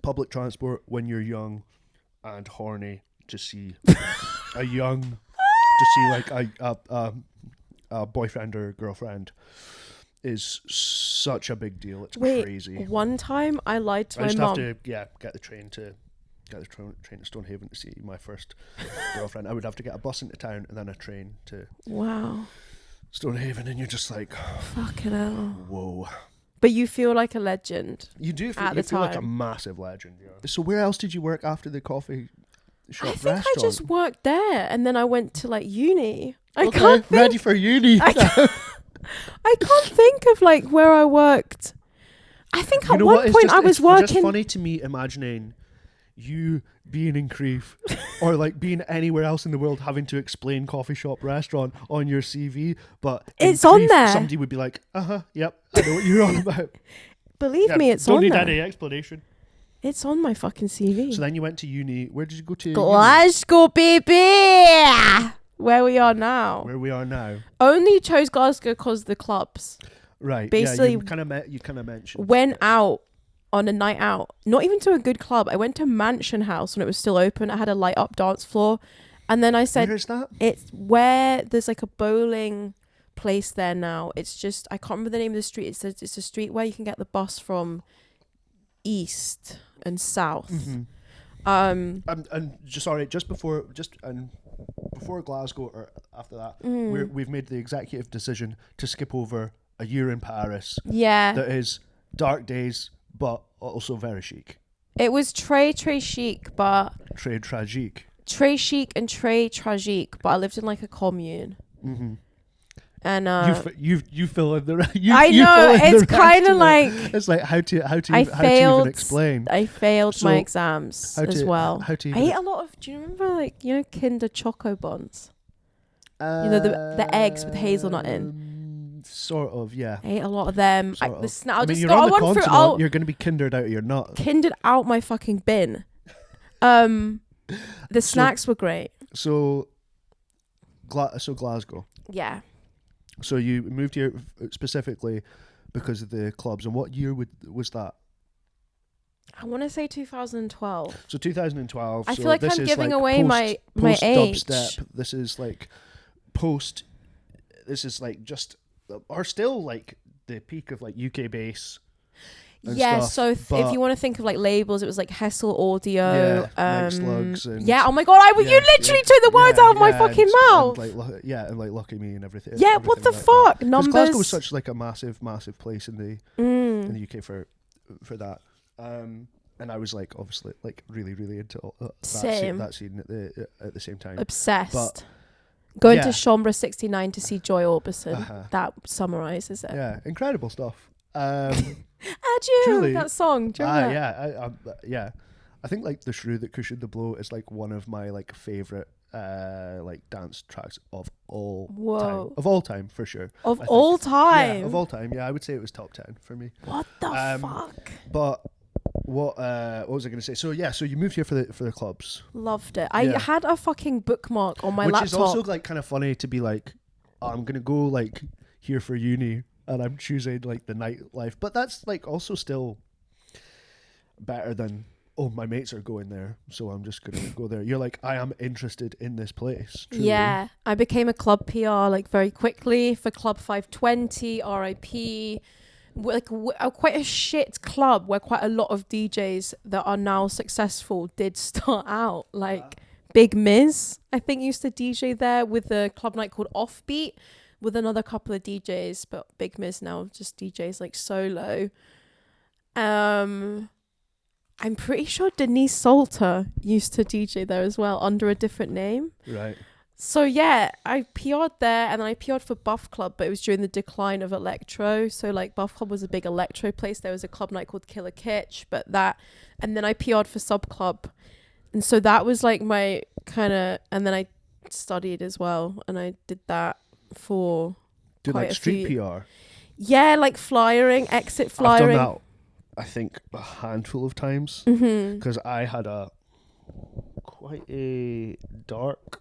Speaker 1: Public transport when you're young and horny to see a boyfriend or girlfriend is such a big deal. It's crazy.
Speaker 2: One time I lied to my mum.
Speaker 1: I have to get the train to Stonehaven to see my first girlfriend. I would have to get a bus into town and then a train to Stonehaven, and you're just like,
Speaker 2: fucking hell.
Speaker 1: Whoa.
Speaker 2: But you feel like a legend.
Speaker 1: You do feel like a massive legend. Yeah. So where else did you work after the coffee shop restaurant?
Speaker 2: I just worked there, and then I went to like uni.
Speaker 1: Ready for uni. I
Speaker 2: can't think of like where I worked. I think at one point I was working.
Speaker 1: It's just funny to me imagining you being in Creef or like being anywhere else in the world having to explain coffee shop restaurant on your CV, but
Speaker 2: it's on there.
Speaker 1: Somebody would be like, yep, I know what you're on about.
Speaker 2: Believe me, it's on there.
Speaker 1: Don't need any explanation.
Speaker 2: It's on my fucking CV.
Speaker 1: So then you went to uni. Where did you go to?
Speaker 2: Glasgow, baby. Where we are now. Only chose Glasgow because the clubs.
Speaker 1: Right.
Speaker 2: Basically,
Speaker 1: you kind of mentioned.
Speaker 2: Went out on a night out. Not even to a good club. I went to Mansion House when it was still open. I had a light up dance floor. And then I said...
Speaker 1: Where is that?
Speaker 2: It's where there's like a bowling place there now. It's just... I can't remember the name of the street. It's a street where you can get the bus from east and south.
Speaker 1: And just before Glasgow or after that, we've made the executive decision to skip over a year in Paris.
Speaker 2: Yeah.
Speaker 1: That is dark days, but also very chic.
Speaker 2: It was très chic, but
Speaker 1: Très tragique.
Speaker 2: Très chic and très tragique, but I lived in like a commune. And
Speaker 1: you fill in the
Speaker 2: I know it's kind of like
Speaker 1: it's like how to even explain.
Speaker 2: I failed my exams as well.
Speaker 1: How to
Speaker 2: I ate a lot of. Do you remember Kinder Choco Buns? The eggs with hazelnut in.
Speaker 1: Sort of, yeah.
Speaker 2: I ate a lot of them.
Speaker 1: You're on
Speaker 2: the
Speaker 1: continent, you're going to be kindered out of your nut.
Speaker 2: Kindered out my fucking bin. The snacks were great.
Speaker 1: So Glasgow.
Speaker 2: Yeah.
Speaker 1: So you moved here specifically because of the clubs. And what year was that?
Speaker 2: I want to say 2012.
Speaker 1: So 2012.
Speaker 2: I feel like I'm giving away my age.
Speaker 1: Dubstep. This is like post. This is like just, or still like the peak of like UK bass.
Speaker 2: Yeah,
Speaker 1: stuff,
Speaker 2: so if you want to think of like labels, it was like Hessel Audio.
Speaker 1: Like Slugs. And
Speaker 2: yeah, oh my god, you literally took the words out of my fucking mouth.
Speaker 1: And like Lucky Me and everything.
Speaker 2: Yeah,
Speaker 1: everything
Speaker 2: what the
Speaker 1: like
Speaker 2: fuck?
Speaker 1: That.
Speaker 2: Numbers.
Speaker 1: Glasgow was such like a massive place in the UK for that. And I was like obviously like really into that scene at the same time.
Speaker 2: Obsessed.
Speaker 1: But,
Speaker 2: going to Chambre 69 to see Joy Orbison. That summarizes it.
Speaker 1: Yeah, incredible stuff.
Speaker 2: Adieu, truly, that song. Do you remember
Speaker 1: yeah. I think like the Shrew That Cushioned the Blow is like one of my like favorite like dance tracks of all time. Of all time, for sure.
Speaker 2: Of all time.
Speaker 1: Yeah, of all time. Yeah, I would say it was top 10 for me.
Speaker 2: What the fuck?
Speaker 1: But what was I going to say? So you moved here for the clubs.
Speaker 2: Loved it. I had a fucking bookmark on my laptop. Which is
Speaker 1: also like kind of funny to be like, I'm going to go like here for uni. And I'm choosing like the nightlife, but that's like also still better than my mates are going there, so I'm just gonna go there. You're like, I am interested in this place. Truly.
Speaker 2: Yeah, I became a club PR like very quickly for Club 520 RIP, like quite a shit club where quite a lot of DJs that are now successful did start out. Like Big Miz, I think, used to DJ there with a club night called Offbeat. With another couple of DJs, but Big Miz now just DJs like solo. I'm pretty sure Denise Salter used to DJ there as well under a different name.
Speaker 1: Right.
Speaker 2: So yeah, I PR'd there and then I PR'd for Buff Club, but it was during the decline of electro. So like Buff Club was a big electro place. There was a club night called Killer Kitsch, and then I PR'd for Sub Club. And so that was like my kind of, and then I studied as well and I did that for quite a
Speaker 1: street
Speaker 2: few.
Speaker 1: PR.
Speaker 2: Yeah, like exit flyering.
Speaker 1: I've done that, I think, a handful of times because I had quite a dark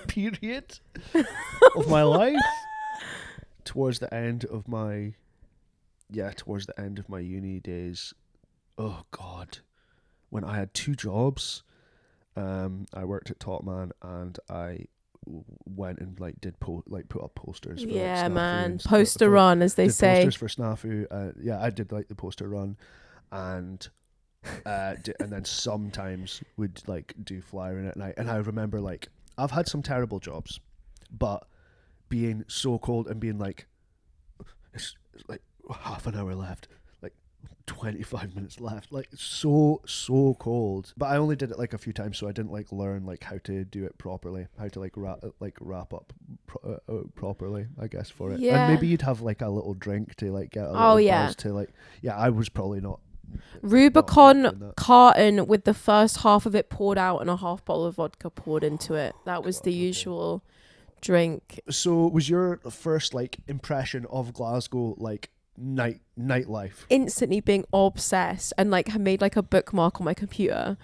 Speaker 1: period of my life towards the end of my uni days. Oh God, when I had 2 jobs, I worked at Top Man and I went and like put up posters for,
Speaker 2: yeah,
Speaker 1: like,
Speaker 2: man, poster run, as they say.
Speaker 1: Posters for Snafu. I did like the poster run, and and then sometimes would like do flyering at night. And I remember like I've had some terrible jobs, but being so cold and being like it's like half an hour left, 25 minutes left, like so cold. But I only did it like a few times, so I didn't like learn like how to do it properly, how to like wrap up properly, I guess, for it.
Speaker 2: Yeah.
Speaker 1: And maybe you'd have like a little drink to like get a little buzz to like, I was probably not.
Speaker 2: Rubicon carton with the first half of it poured out and a half bottle of vodka poured into it. That was the usual drink.
Speaker 1: So was your first like impression of Glasgow like nightlife?
Speaker 2: Instantly being obsessed, and like I made like a bookmark on my computer,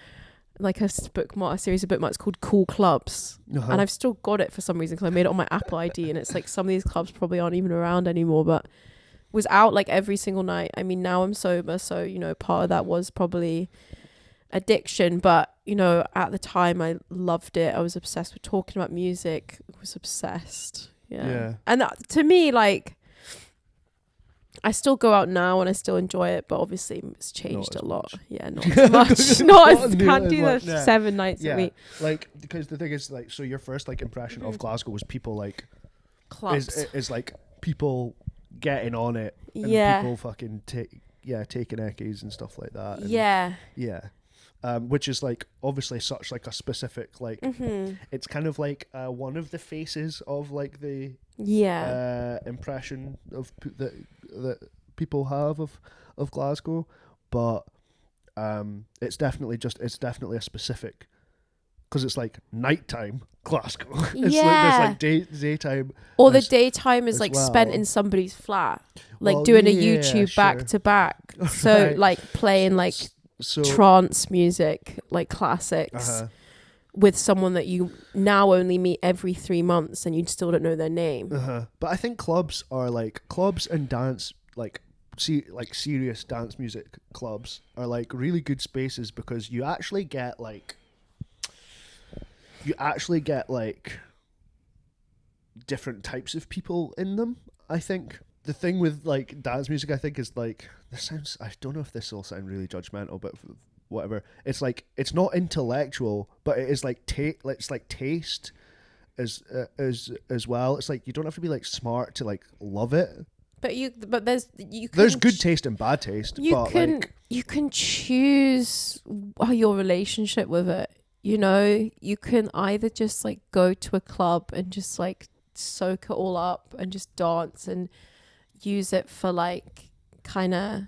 Speaker 2: like a series of bookmarks called Cool Clubs, and I've still got it for some reason because I made it on my Apple ID, and it's like some of these clubs probably aren't even around anymore, but was out like every single night. I mean, now I'm sober, so part of that was probably addiction, but at the time I loved it. I was obsessed with talking about music. I was obsessed. Yeah. And to me, like, I still go out now and I still enjoy it, but obviously it's changed a lot.
Speaker 1: Much.
Speaker 2: Yeah, not as much. Can't do the
Speaker 1: Yeah.
Speaker 2: 7 nights a week.
Speaker 1: Like, because the thing is, like, so your first like impression of Glasgow was people like
Speaker 2: Clubs.
Speaker 1: is like people getting on it, and people fucking taking eckies and stuff like that. And yeah. Which is like obviously such like a specific like it's kind of like one of the faces of like the impression of that people have of Glasgow, but it's definitely a specific, because it's like nighttime Glasgow. It's like there's like daytime,
Speaker 2: or the daytime is like spent in somebody's flat, like doing a YouTube back to back, so
Speaker 1: right.
Speaker 2: like playing like trance music, like classics, with someone that you now only meet every 3 months and you still don't know their name.
Speaker 1: But I think clubs and dance, like serious dance music clubs are like really good spaces, because you actually get like different types of people in them. I think the thing with like dance music, I think, is like, I don't know if this will sound really judgmental, but whatever. It's like, it's not intellectual, but it is like it's like taste as well. It's like, you don't have to be like smart to like love it.
Speaker 2: But
Speaker 1: there's good taste and bad taste.
Speaker 2: You can choose your relationship with it. You know, you can either just like go to a club and just like soak it all up and just dance and use it for like kind of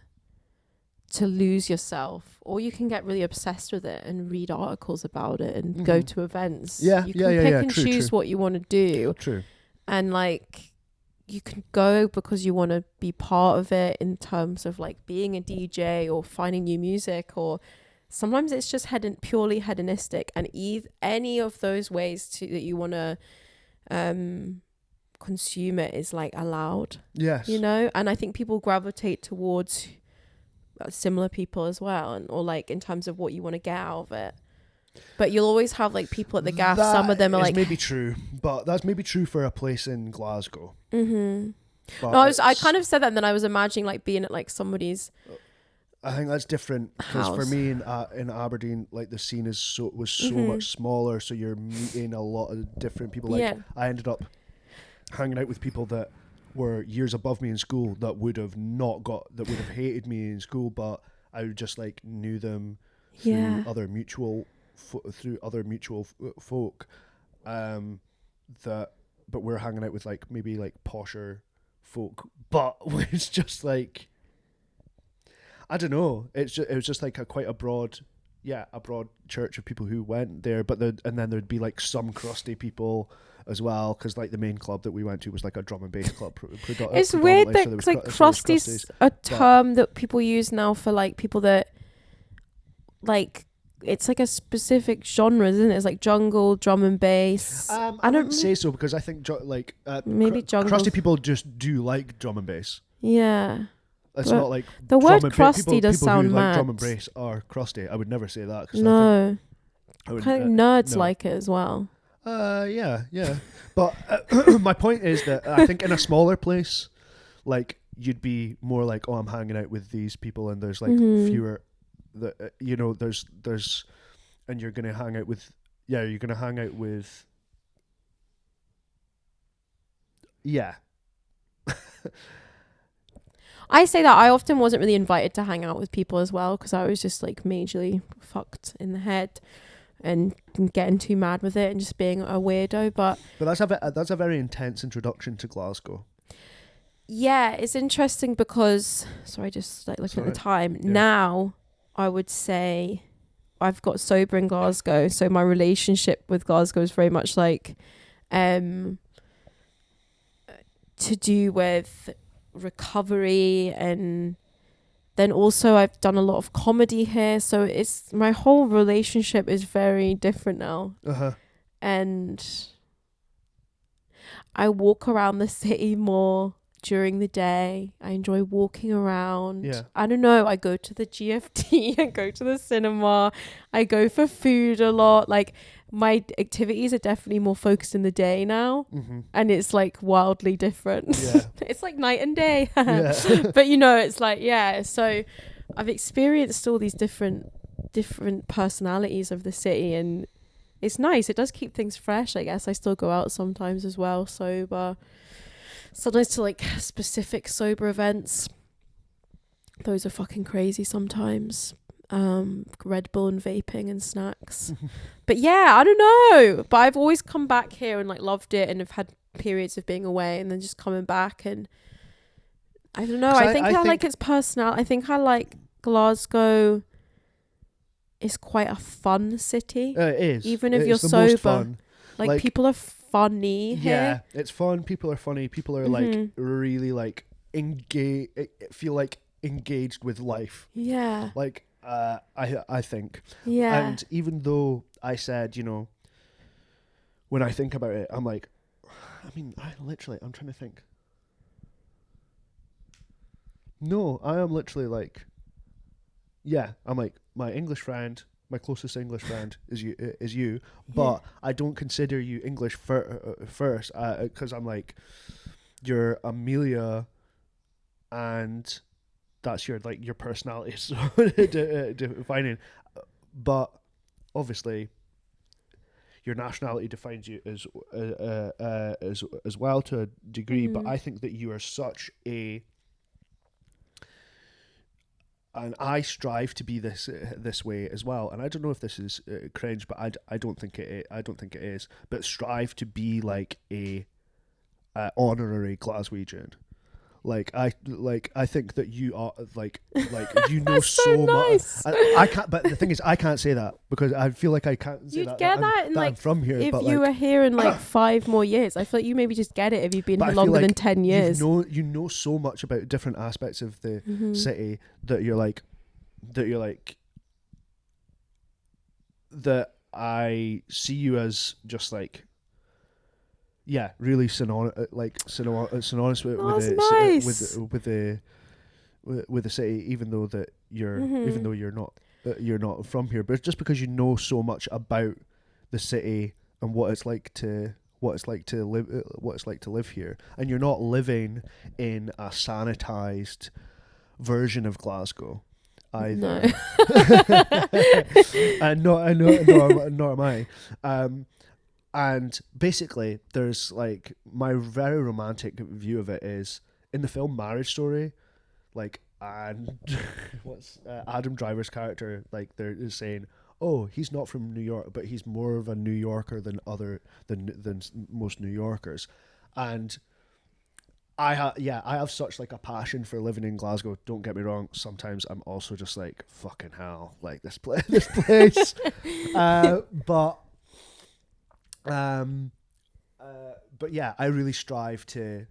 Speaker 2: to lose yourself, or you can get really obsessed with it and read articles about it and go to events. You can pick and choose what you want to do.
Speaker 1: True.
Speaker 2: And like, you can go because you want to be part of it in terms of like being a DJ or finding new music, or sometimes it's just purely hedonistic, and any of those ways that you want to consume it is like allowed.
Speaker 1: Yes.
Speaker 2: You know, and I think people gravitate towards similar people as well, or like in terms of what you want to get out of it. But you'll always have like people at the gaff. Some of them are like,
Speaker 1: maybe true, but that's maybe true for a place in Glasgow.
Speaker 2: No, I kind of said that, and then I was imagining like being at like somebody's.
Speaker 1: I think that's different, because for me in Aberdeen, like the scene was so much smaller, so you're meeting a lot of different people. Like I ended up hanging out with people that were years above me in school that would have hated me in school, but I just like knew them through other mutual folk. But we're hanging out with like maybe like posher folk, but it's just like, I don't know. It was just like quite a broad church of people who went there. But and then there'd be like some crusty people as well, because like the main club that we went to was like a drum and bass club.
Speaker 2: It's weird that like crusty's a term that people use now for like people that like, it's like a specific genre, isn't it? It's like jungle, drum and bass.
Speaker 1: I don't say so, because I think
Speaker 2: maybe
Speaker 1: crusty people just do like drum and bass.
Speaker 2: Yeah.
Speaker 1: It's not like
Speaker 2: the word crusty does sound
Speaker 1: who
Speaker 2: mad.
Speaker 1: Like drum and bass are crusty. I would never say that.
Speaker 2: No, kind of nerds like it as well.
Speaker 1: Yeah. But my point is that I think in a smaller place, like you'd be more like, oh, I'm hanging out with these people, and there's like fewer. There's, and you're gonna hang out with. Yeah.
Speaker 2: I say that I often wasn't really invited to hang out with people as well, because I was just like majorly fucked in the head and getting too mad with it and just being a weirdo. But
Speaker 1: that's a very intense introduction to Glasgow.
Speaker 2: Yeah, it's interesting because, sorry, just like looking at the time. Yeah. Now, I would say I've got sober in Glasgow, so my relationship with Glasgow is very much like to do with recovery, and then also I've done a lot of comedy here, so it's my whole relationship is very different now. And I walk around the city more during the day. I enjoy walking around. I don't know, I go to the GFT, I go to the cinema, I go for food a lot. Like my activities are definitely more focused in the day now, and it's like wildly different.
Speaker 1: Yeah.
Speaker 2: It's like night and day.
Speaker 1: Yeah.
Speaker 2: But you know, it's like, yeah, so I've experienced all these different personalities of the city, and it's nice. It does keep things fresh, I guess. I still go out sometimes as well, sober, sometimes to like specific sober events. Those are fucking crazy sometimes. Red Bull and vaping and snacks. But yeah, I don't know. But I've always come back here and like loved it, and have had periods of being away and then just coming back, and I don't know. I think I like its personality. I think I like Glasgow. It's quite a fun city.
Speaker 1: It is.
Speaker 2: Even if
Speaker 1: it's
Speaker 2: you're
Speaker 1: the
Speaker 2: sober.
Speaker 1: most fun.
Speaker 2: Like people are funny here.
Speaker 1: Yeah, it's fun. People are funny. People are like really like feel like engaged with life.
Speaker 2: Yeah.
Speaker 1: Like I think.
Speaker 2: Yeah.
Speaker 1: And even though I said, you know, when I think about it, I'm like, I mean, I'm trying to think. No, I am literally like, yeah, I'm like, my English friend, my closest English friend is you, but I don't consider you English first, because I'm like, you're Amelia, and that's your like your personality, so defining, but obviously your nationality defines you as well to a degree. But I think that you are such a, and I strive to be this way as well. And I don't know if this is cringe, but I don't think it is. But strive to be like a honorary Glaswegian. Like I think that you are like you know so
Speaker 2: nice.
Speaker 1: much. I can't. But the thing is, I can't say that because I feel like I can't say
Speaker 2: You'd
Speaker 1: that.
Speaker 2: get that in, like,
Speaker 1: I'm from here.
Speaker 2: if
Speaker 1: but
Speaker 2: you were here in like 5 more years. I feel like you maybe just get it if you've been here longer than 10 years.
Speaker 1: You know so much about different aspects of the city that you're like that I see you as just like. Yeah, really synonymous with the city, even though that you're not from here, but it's just because you know so much about the city and what it's like to live here, and you're not living in a sanitized version of Glasgow either. No. And nor am I. And basically, there's like my very romantic view of it is in the film Marriage Story, like, and what's Adam Driver's character, like they're saying, oh, he's not from New York, but he's more of a New Yorker than most New Yorkers, and I have such like a passion for living in Glasgow. Don't get me wrong. Sometimes I'm also just like, fucking hell, like this place, but yeah, I really strive to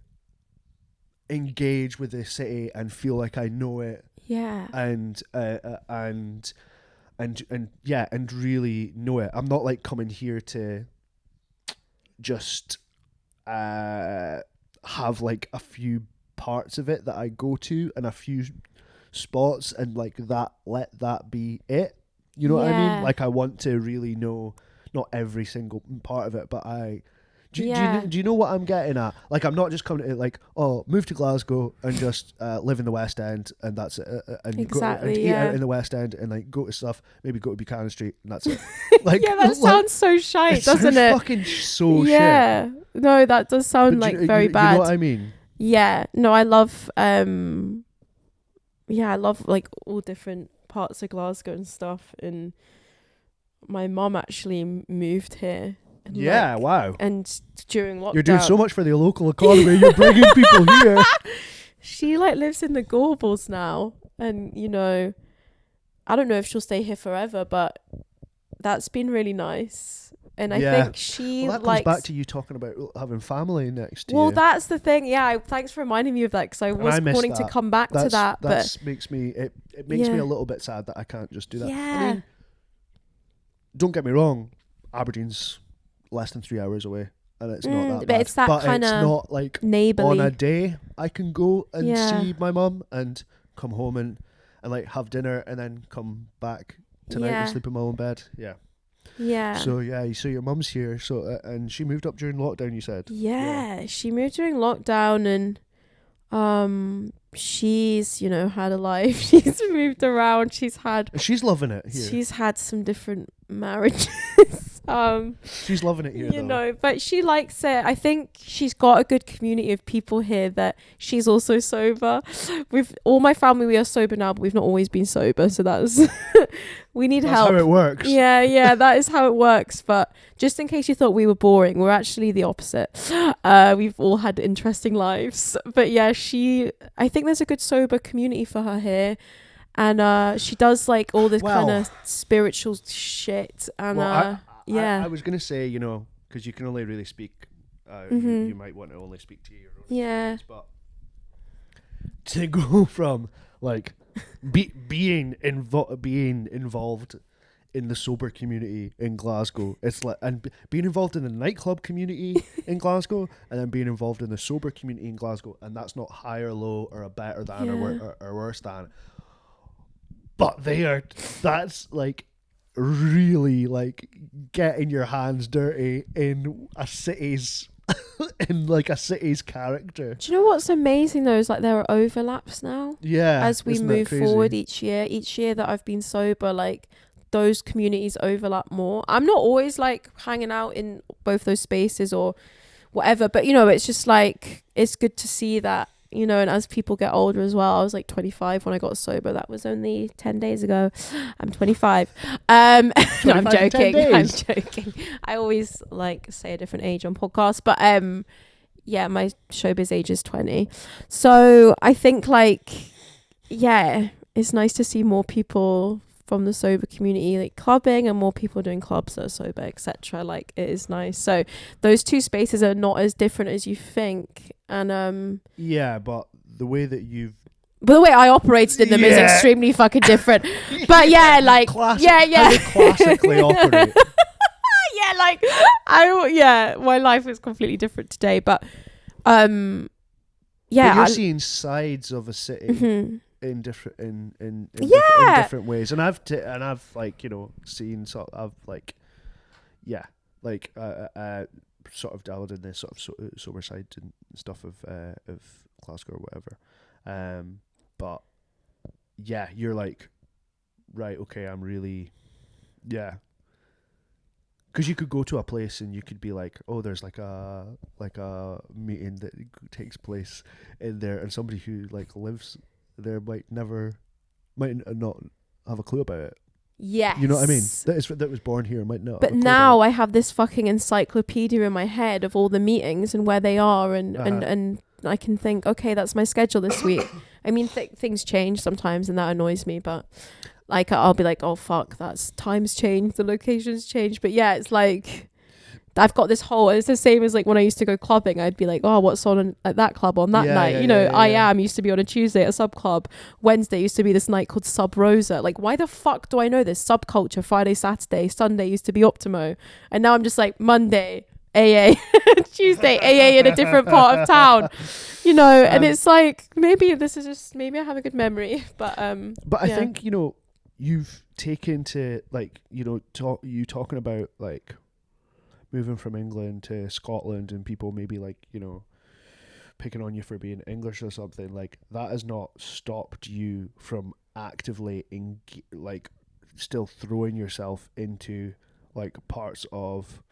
Speaker 1: engage with the city and feel like I know it.
Speaker 2: Yeah.
Speaker 1: And really know it. I'm not like coming here to just have like a few parts of it that I go to and a few spots and like that, let that be it. You know what I mean? Like I want to really know not every single part of it, but do you know what I'm getting at? Like I'm not just coming to like, oh, move to Glasgow and just live in the West End and that's it, and
Speaker 2: exactly,
Speaker 1: eat out in the West End and like go to stuff, maybe go to Buchanan Street and that's it. Like
Speaker 2: yeah, that sounds so shite, doesn't it?
Speaker 1: Fucking so shit.
Speaker 2: Yeah, no, that does sound like very bad.
Speaker 1: You know what I mean?
Speaker 2: Yeah, no, I love I love like all different parts of Glasgow and stuff, and my mom actually moved here. And
Speaker 1: wow.
Speaker 2: And during lockdown,
Speaker 1: you're doing so much for the local economy. You're bringing people here.
Speaker 2: She like lives in the Gorbals now, and you know, I don't know if she'll stay here forever, but that's been really nice. And I think
Speaker 1: that comes back to you talking about having family next year.
Speaker 2: Well, that's the thing. Yeah, thanks for reminding me of that, because I was wanting to come back to that. But
Speaker 1: makes me it makes me a little bit sad that I can't just do that.
Speaker 2: Yeah.
Speaker 1: I mean, don't get me wrong, Aberdeen's less than 3 hours away, and it's not that bad.
Speaker 2: But it's that kind of,
Speaker 1: it's not like
Speaker 2: neighbourly.
Speaker 1: On a day I can go and see my mum and come home and like have dinner and then come back tonight and sleep in my own bed. Yeah.
Speaker 2: Yeah.
Speaker 1: So your mum's here. So and she moved up during lockdown. You said.
Speaker 2: Yeah, she moved during lockdown, and she's had a life. She's moved around.
Speaker 1: She's loving it here.
Speaker 2: She's had some different marriages.
Speaker 1: She's loving it here,
Speaker 2: but she likes it. I think she's got a good community of people here that she's also sober. With all my family, we are sober now, but we've not always been sober, so that's we need help.
Speaker 1: That's how it works.
Speaker 2: Yeah, that is how it works. But just in case you thought we were boring, we're actually the opposite. We've all had interesting lives. But yeah, I think there's a good sober community for her here. And she does like all this kind of spiritual shit. And
Speaker 1: I was going to say, because you can only really speak, you might want to only speak to your own experience, but to go from like being involved in the sober community in Glasgow, it's like, and being involved in the nightclub community in Glasgow, and then being involved in the sober community in Glasgow, and that's not high or low or a better than or worse than, but that's like really like getting your hands dirty in a city's character.
Speaker 2: Do you know what's amazing though is like there are overlaps now.
Speaker 1: Yeah.
Speaker 2: As we move forward each year that I've been sober, like those communities overlap more. I'm not always like hanging out in both those spaces or whatever, but it's just like it's good to see that. And as people get older as well, I was like 25 when I got sober. That was only 10 days ago. I'm 25. No, I'm joking. I'm joking. I always like say a different age on podcasts, but my showbiz age is 20. So I think it's nice to see more people from the sober community like clubbing and more people doing clubs that are sober, etc. Like it is nice. So those two spaces are not as different as you think. And
Speaker 1: but the way that
Speaker 2: the way I operated in them is extremely fucking different. But
Speaker 1: classically operate.
Speaker 2: My life is completely different today. But
Speaker 1: but you're seeing sides of a city.
Speaker 2: Mm-hmm.
Speaker 1: In different ways, and I've seen sort of sort of dabbled in this sort of sober side and stuff of Glasgow or whatever, but you're like, right, okay, I'm really because you could go to a place and you could be like, oh, there's like a meeting that takes place in there, and somebody who like lives there might not have a clue about it.
Speaker 2: Yes.
Speaker 1: You know what I mean? That was born here might not.
Speaker 2: But now I have this fucking encyclopedia in my head of all the meetings and where they are, and I can think, okay, that's my schedule this week. I mean, things change sometimes, and that annoys me. But like, I'll be like, oh fuck, that's times change, the locations change. But yeah, it's like I've got this whole. It's the same as like when I used to go clubbing. I'd be like, oh, what's on at that club on that night? I Am used to be on a Tuesday at a sub club. Wednesday used to be this night called Sub Rosa. Like, why the fuck do I know this? Subculture. Friday, Saturday, Sunday used to be Optimo, and now I'm just like Monday AA, Tuesday AA in a different part of town. And it's like maybe I have a good memory, but I
Speaker 1: think you've taken to like talking about like moving from England to Scotland and people maybe like, picking on you for being English or something, like that has not stopped you from actively still throwing yourself into like parts of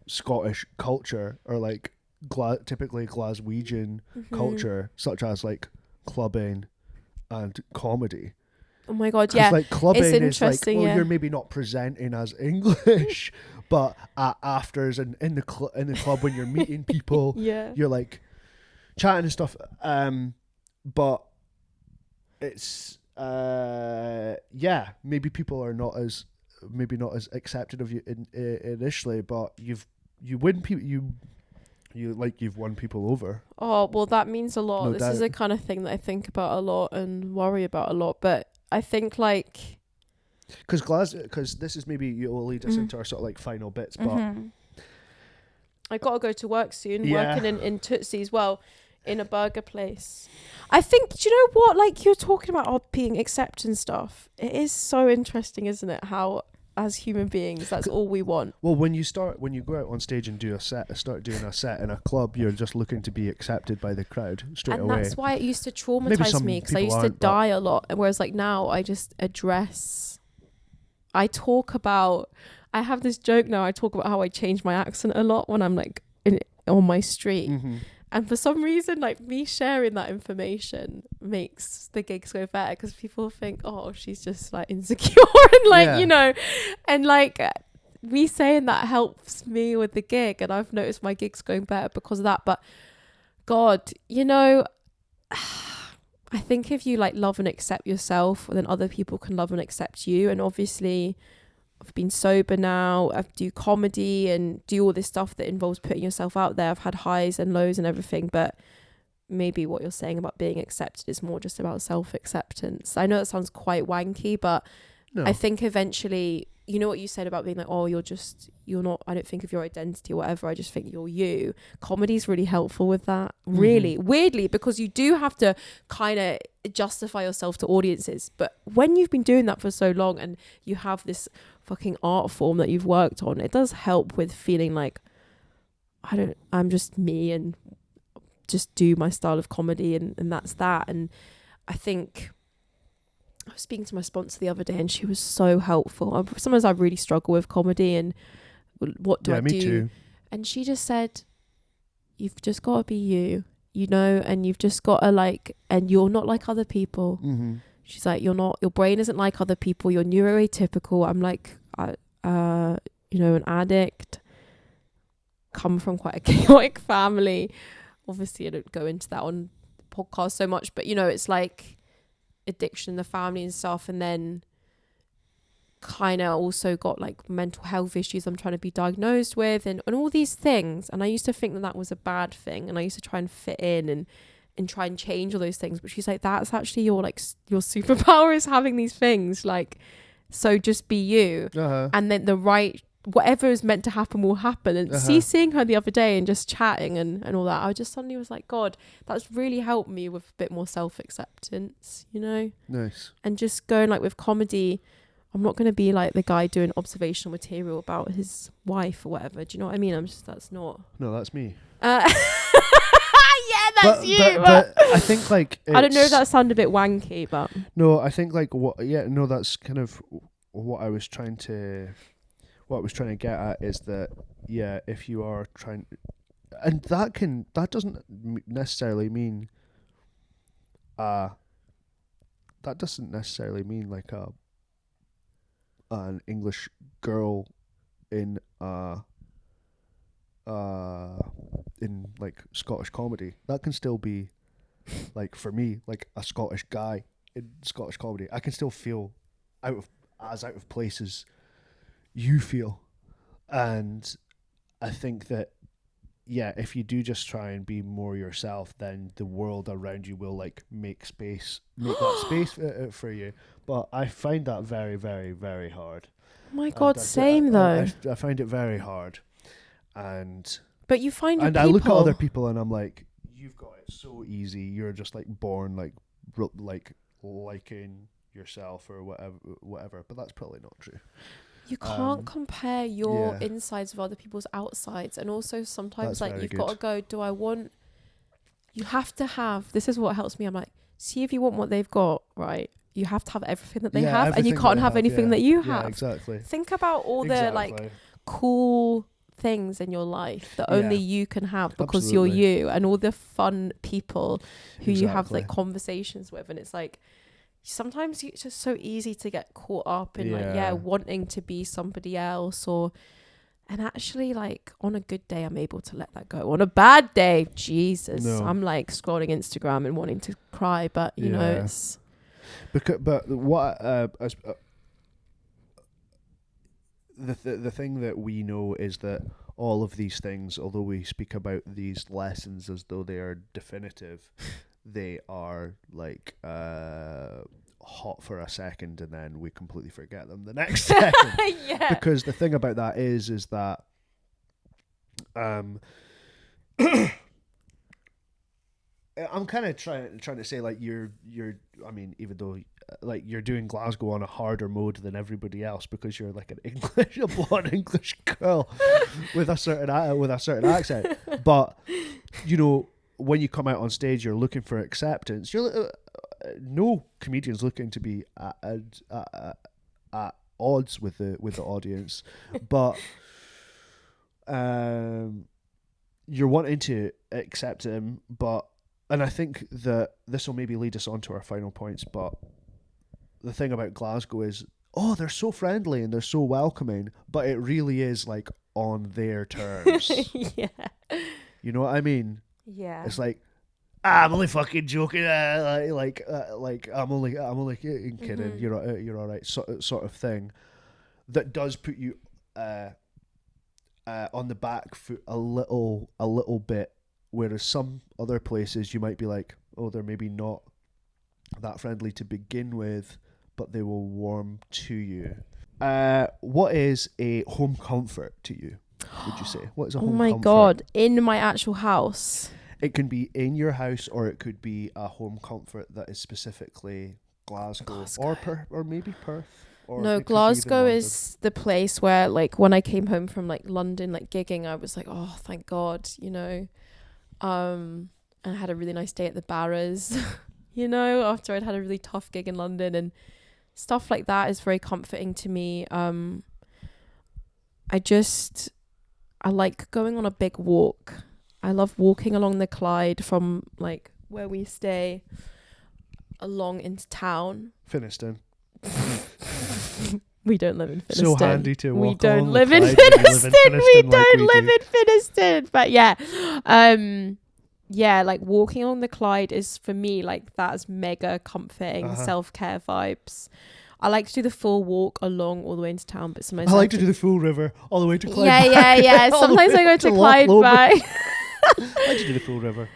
Speaker 1: Scottish culture or like typically Glaswegian culture, such as like clubbing and comedy.
Speaker 2: Oh my god, yeah.
Speaker 1: Like clubbing
Speaker 2: it's
Speaker 1: is like, you're maybe not presenting as English, but at afters and in the club when you're meeting people, you're like chatting and stuff. But it's maybe people are not as accepted of you initially, but you've won people over.
Speaker 2: Oh well, that means a lot.
Speaker 1: No
Speaker 2: This
Speaker 1: doubt.
Speaker 2: is the kind of thing that I think about a lot and worry about a lot. But I think like
Speaker 1: because this is maybe you'll lead us into our sort of like final bits, but
Speaker 2: I gotta go to work soon. Working in Tootsie's, well, in a burger place. I think, do you know what? Like you're talking about being accepted and stuff. It is so interesting, isn't it? How as human beings. That's all we want.
Speaker 1: Well, when you go out on stage and start doing a set in a club, you're just looking to be accepted by the crowd straight away.
Speaker 2: And that's why it used to traumatize me, because I used to die a lot. Whereas like now I just I have this joke now. I talk about how I change my accent a lot when I'm like on my street.
Speaker 1: Mm-hmm.
Speaker 2: And for some reason, like me sharing that information makes the gigs go better, because people think, oh, she's just like insecure and like, you know, and like me saying that helps me with the gig. And I've noticed my gigs going better because of that. But God, you know, I think if you like love and accept yourself, then other people can love and accept you. And obviously I've been sober now. I do comedy and do all this stuff that involves putting yourself out there. I've had highs and lows and everything, but maybe what you're saying about being accepted is more just about self-acceptance. I know that sounds quite wanky, but no. I think eventually, you know what you said about being like, oh, you're not, I don't think of your identity or whatever. I just think you're you. Comedy is really helpful with that. Really, weirdly, because you do have to kind of justify yourself to audiences. But when you've been doing that for so long and you have this fucking art form that you've worked on, it does help with feeling like I'm just me and just do my style of comedy and that's that. And I think I was speaking to my sponsor the other day and she was so helpful. Sometimes I really struggle with comedy and what do I do? Me too. And she just said, you've just got to be you, you know, and you've just got to like, and you're not like other people. Mm-hmm. She's like, your brain isn't like other people. You're neuroatypical. I'm like, you know, an addict, come from quite a chaotic family. Obviously, I don't go into that on the podcast so much, but you know, it's like addiction in the family and stuff. And then kind of also got like mental health issues I'm trying to be diagnosed with and all these things. And I used to think that was a bad thing. And I used to try and fit in and try and change all those things. But she's like, that's actually your superpower is having these things. Like, so just be you. Uh-huh. And then whatever is meant to happen will happen. And seeing her the other day and just chatting and all that, I just suddenly was like, God, that's really helped me with a bit more self-acceptance, you know? Nice. And just going like with comedy, I'm not going to be like the guy doing observational material about his wife or whatever. Do you know what I mean? That's not.
Speaker 1: No, that's me.
Speaker 2: Yeah, that's you.
Speaker 1: But I think like
Speaker 2: I don't know if that sounded a bit wanky, but
Speaker 1: no, I think like that's kind of what I was trying to get at is that if you are trying, and that doesn't necessarily mean like an English girl in like Scottish comedy. That can still be like, for me, like a Scottish guy in Scottish comedy. I can still feel out of place as you feel. And I think that if you do just try and be more yourself, then the world around you will like make that space for you. But I find that very, very, very hard.
Speaker 2: Oh my God, same though.
Speaker 1: I find it very hard.
Speaker 2: But you find
Speaker 1: I look at other people and I'm like, you've got it so easy. You're just like born like liking yourself or whatever. But that's probably not true.
Speaker 2: You can't compare your insides with other people's outsides. And also sometimes like you've got to go, you have to have, this is what helps me. I'm like, see if you want what they've got, right? You have to have everything that they have, and you can't have anything that you have.
Speaker 1: Yeah, exactly.
Speaker 2: Think about all the like cool things in your life that only you can have because you're you, and all the fun people who you have like conversations with. And it's like, sometimes it's just so easy to get caught up in wanting to be somebody else, and actually like on a good day I'm able to let that go. On a bad day, Jesus, I'm like scrolling Instagram and wanting to cry, but you know, it's
Speaker 1: but what the thing that we know is that all of these things, although we speak about these lessons as though they are definitive, they are like hot for a second and then we completely forget them the next second. Because the thing about that is that I'm kind of trying to say like you're. I mean, even though like you're doing Glasgow on a harder mode than everybody else because you're like a blonde English girl with a certain accent. But you know, when you come out on stage, you're looking for acceptance. You're no comedian's looking to be at odds with the audience, but you're wanting to accept him, and I think that this will maybe lead us on to our final points, but the thing about Glasgow is, they're so friendly and they're so welcoming, but it really is like on their terms.
Speaker 2: Yeah.
Speaker 1: You know what I mean?
Speaker 2: Yeah.
Speaker 1: It's like, I'm only fucking joking. I'm only kidding.
Speaker 2: Mm-hmm.
Speaker 1: You're all right. Sort of thing that does put you on the back foot a little bit. Whereas some other places you might be like, they're maybe not that friendly to begin with, but they will warm to you. What is a home comfort to you? Would you say? What is a home comfort? Oh my God,
Speaker 2: in my actual house.
Speaker 1: It can be in your house, or it could be a home comfort that is specifically Glasgow. Or maybe Perth. Or
Speaker 2: no, Glasgow is the place where, like, when I came home from like London, like gigging, I was like, oh, thank God, you know. And I had a really nice day at the Barras, you know, after I'd had a really tough gig in London, and stuff like that is very comforting to me. I like going on a big walk. I love walking along the Clyde from like where we stay along into town.
Speaker 1: Finiston.
Speaker 2: We don't live in Finiston.
Speaker 1: So handy to walk.
Speaker 2: We don't live in Finiston. We don't live in Finiston. But yeah. Yeah, like walking along the Clyde is for me like that's mega comforting, self-care vibes. I like to do the full walk along all the way into town, but sometimes
Speaker 1: I like to do the full river all the way to Clyde.
Speaker 2: Yeah. Sometimes I go to Clyde back.
Speaker 1: I like to do the full river.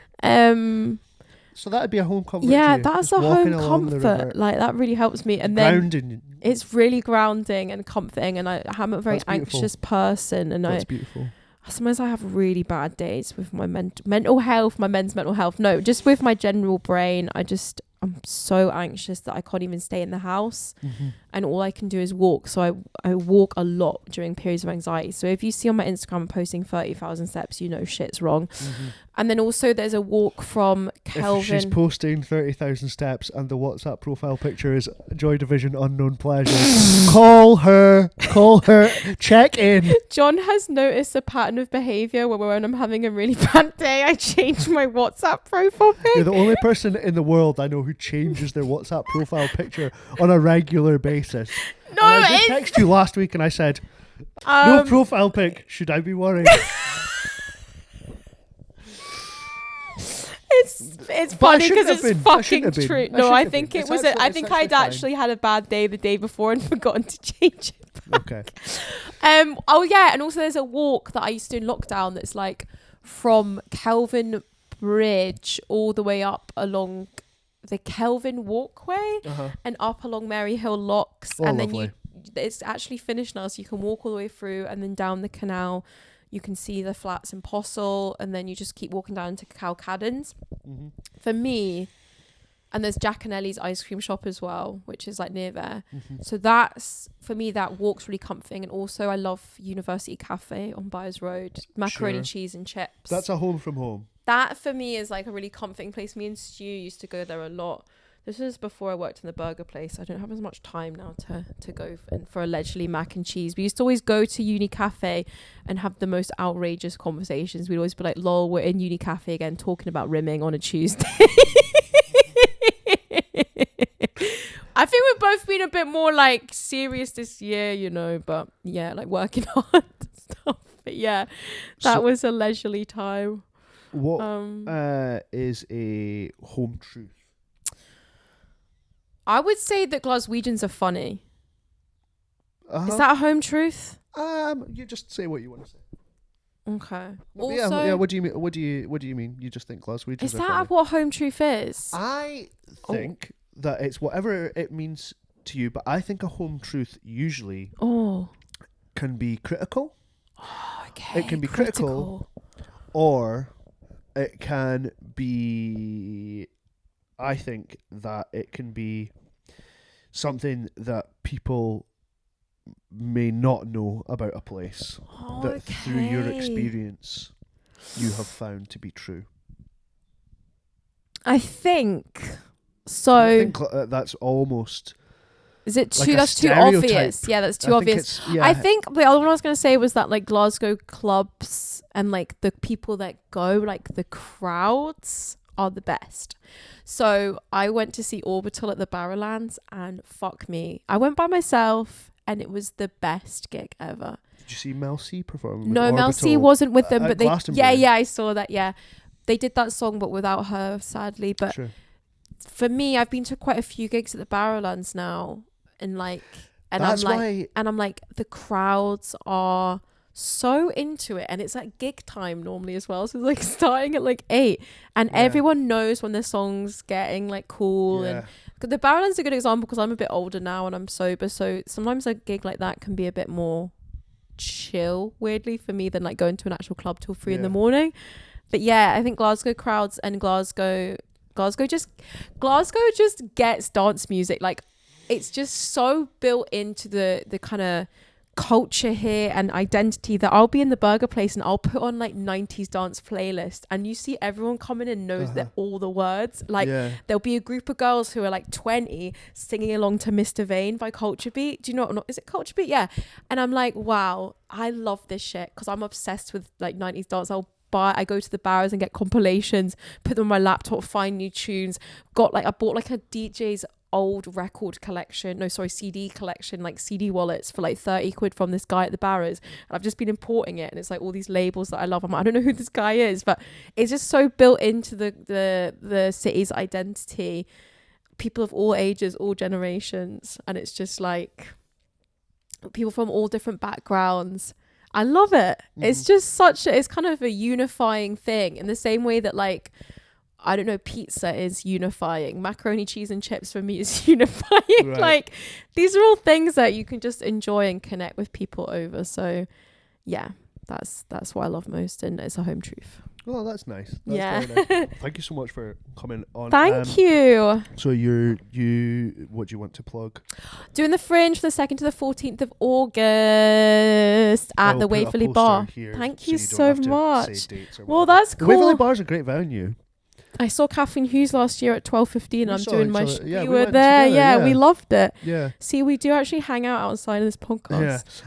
Speaker 1: So that'd be a home comfort.
Speaker 2: Yeah, that's a home comfort. Like that really helps me, and then
Speaker 1: grounding.
Speaker 2: It's really grounding and comforting. And I'm a very anxious person, and
Speaker 1: that's beautiful.
Speaker 2: Sometimes I have really bad days with my mental health, my men's mental health. No, just with my general brain. I'm so anxious that I can't even stay in the house, and all I can do is walk. So I walk a lot during periods of anxiety. So if you see on my Instagram I'm posting 30,000 steps, you know shit's wrong. And then also there's a walk from Kelvin.
Speaker 1: If she's posting 30,000 steps and the WhatsApp profile picture is Joy Division Unknown Pleasure, call her, check in.
Speaker 2: John has noticed a pattern of behaviour where when I'm having a really bad day, I change my WhatsApp profile pic.
Speaker 1: You're the only person in the world I know who changes their WhatsApp profile picture on a regular basis.
Speaker 2: No,
Speaker 1: and I did text you last week and I said, no profile pic, should I be worried?
Speaker 2: It's funny because it's fucking true. No, I think it was. I think I'd actually had a bad day the day before and forgotten to change it back.
Speaker 1: Okay.
Speaker 2: Oh yeah, and also there's a walk that I used to do in lockdown that's like from Kelvin Bridge all the way up along the Kelvin Walkway and up along Mary Hill Locks, and
Speaker 1: lovely.
Speaker 2: Then it's actually finished now, so you can walk all the way through and then down the canal. You can see the flats in Postle, and then you just keep walking down to Cowcaddens. For me, and there's Jack and Ellie's ice cream shop as well, which is like near there. So that's, for me, that walk's really comforting. And also I love University Cafe on Byers Road. Macaroni, cheese and chips.
Speaker 1: That's a home from home.
Speaker 2: That for me is like a really comforting place. Me and Stu used to go there a lot. This was before I worked in the burger place. I don't have as much time now to go for allegedly mac and cheese. We used to always go to Uni Cafe and have the most outrageous conversations. We'd always be like, lol, we're in Uni Cafe again talking about rimming on a Tuesday. I think we've both been a bit more like serious this year, you know, but yeah, like working hard and stuff. But yeah, that was a leisurely time.
Speaker 1: What is a home truth?
Speaker 2: I would say that Glaswegians are funny. Is that a home truth?
Speaker 1: You just say what you want to say.
Speaker 2: Okay.
Speaker 1: Also, yeah. What do you mean? What do you mean? You just think Glaswegians?
Speaker 2: Is
Speaker 1: are
Speaker 2: that
Speaker 1: funny?
Speaker 2: what home truth is?
Speaker 1: I think that it's whatever it means to you, but I think a home truth usually can be critical.
Speaker 2: Oh, okay.
Speaker 1: It can be critical or it can be. I think that it can be something that people may not know about a place that through your experience you have found to be true.
Speaker 2: I think so.
Speaker 1: I think that's almost.
Speaker 2: Is it too?
Speaker 1: Like
Speaker 2: that's too
Speaker 1: stereotype.
Speaker 2: obvious. Yeah, that's too obvious.
Speaker 1: Yeah.
Speaker 2: I think the other one I was gonna say was that like Glasgow clubs and like the people that go, like the crowds are the best. So I went to see Orbital at the Barrowlands, and fuck me, I went by myself, and it was the best gig ever.
Speaker 1: Did you see Mel C perform?
Speaker 2: No, Mel C wasn't with them, but they.
Speaker 1: Glastonbury?
Speaker 2: Yeah, I saw that. Yeah, they did that song, but without her, sadly. But
Speaker 1: Sure.
Speaker 2: for me, I've been to quite a few gigs at the Barrowlands now, and like, and
Speaker 1: That's
Speaker 2: I'm like, the crowds are so into it, and it's at gig time normally as well, so it's like starting at like 8, and everyone knows when the song's getting like cool. And the Barrowlands is a good example because I'm a bit older now and I'm sober, so sometimes a gig like that can be a bit more chill, weirdly, for me than like going to an actual club till 3 in the morning. But yeah, I think Glasgow crowds and Glasgow just gets dance music. Like, it's just so built into the kind of culture here and identity that I'll be in the burger place and I'll put on like 90s dance playlist, and you see everyone coming in knows that all the words. Like, there'll be a group of girls who are like 20 singing along to Mr. Vane by Culture Beat. Do you know? Is it Culture Beat? Yeah. And I'm like, wow, I love this shit because I'm obsessed with like 90s dance. I go to the Barrows and get compilations, put them on my laptop, find new tunes. I bought like a DJ's old record collection, CD collection, like CD wallets for like 30 quid from this guy at the Barrows, and I've just been importing it, and it's like all these labels that I love. I don't know who this guy is, but it's just so built into the city's identity, people of all ages, all generations, and it's just like people from all different backgrounds. I love it. It's just it's kind of a unifying thing in the same way that, like, I don't know, pizza is unifying. Macaroni, cheese and chips for me is unifying. Right. Like, these are all things that you can just enjoy and connect with people over. So yeah, that's what I love most, and it's a home truth.
Speaker 1: Oh, that's nice. That's very nice. Thank you so much for coming on.
Speaker 2: Thank you.
Speaker 1: So what do you want to plug?
Speaker 2: Doing the Fringe from the 2nd to the 14th of August at the Waverley Bar. Thank you so much. Well, that's cool.
Speaker 1: The Waverley Bar is a great venue.
Speaker 2: I saw Kathleen Hughes last year at 12:15, and I'm doing my.
Speaker 1: We
Speaker 2: were there,
Speaker 1: together,
Speaker 2: we loved it.
Speaker 1: Yeah.
Speaker 2: See, we do actually hang out outside of this podcast.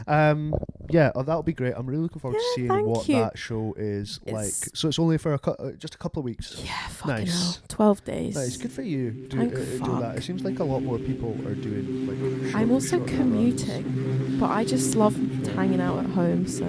Speaker 1: Yeah. That'll be great. I'm really looking forward to seeing what that show is like. So it's only for just a couple of weeks.
Speaker 2: Yeah, fucking hell. 12 days.
Speaker 1: Nice, good for you. Do that. It seems like a lot more people are doing like.
Speaker 2: I'm also commuting, but I just love hanging out at home. So.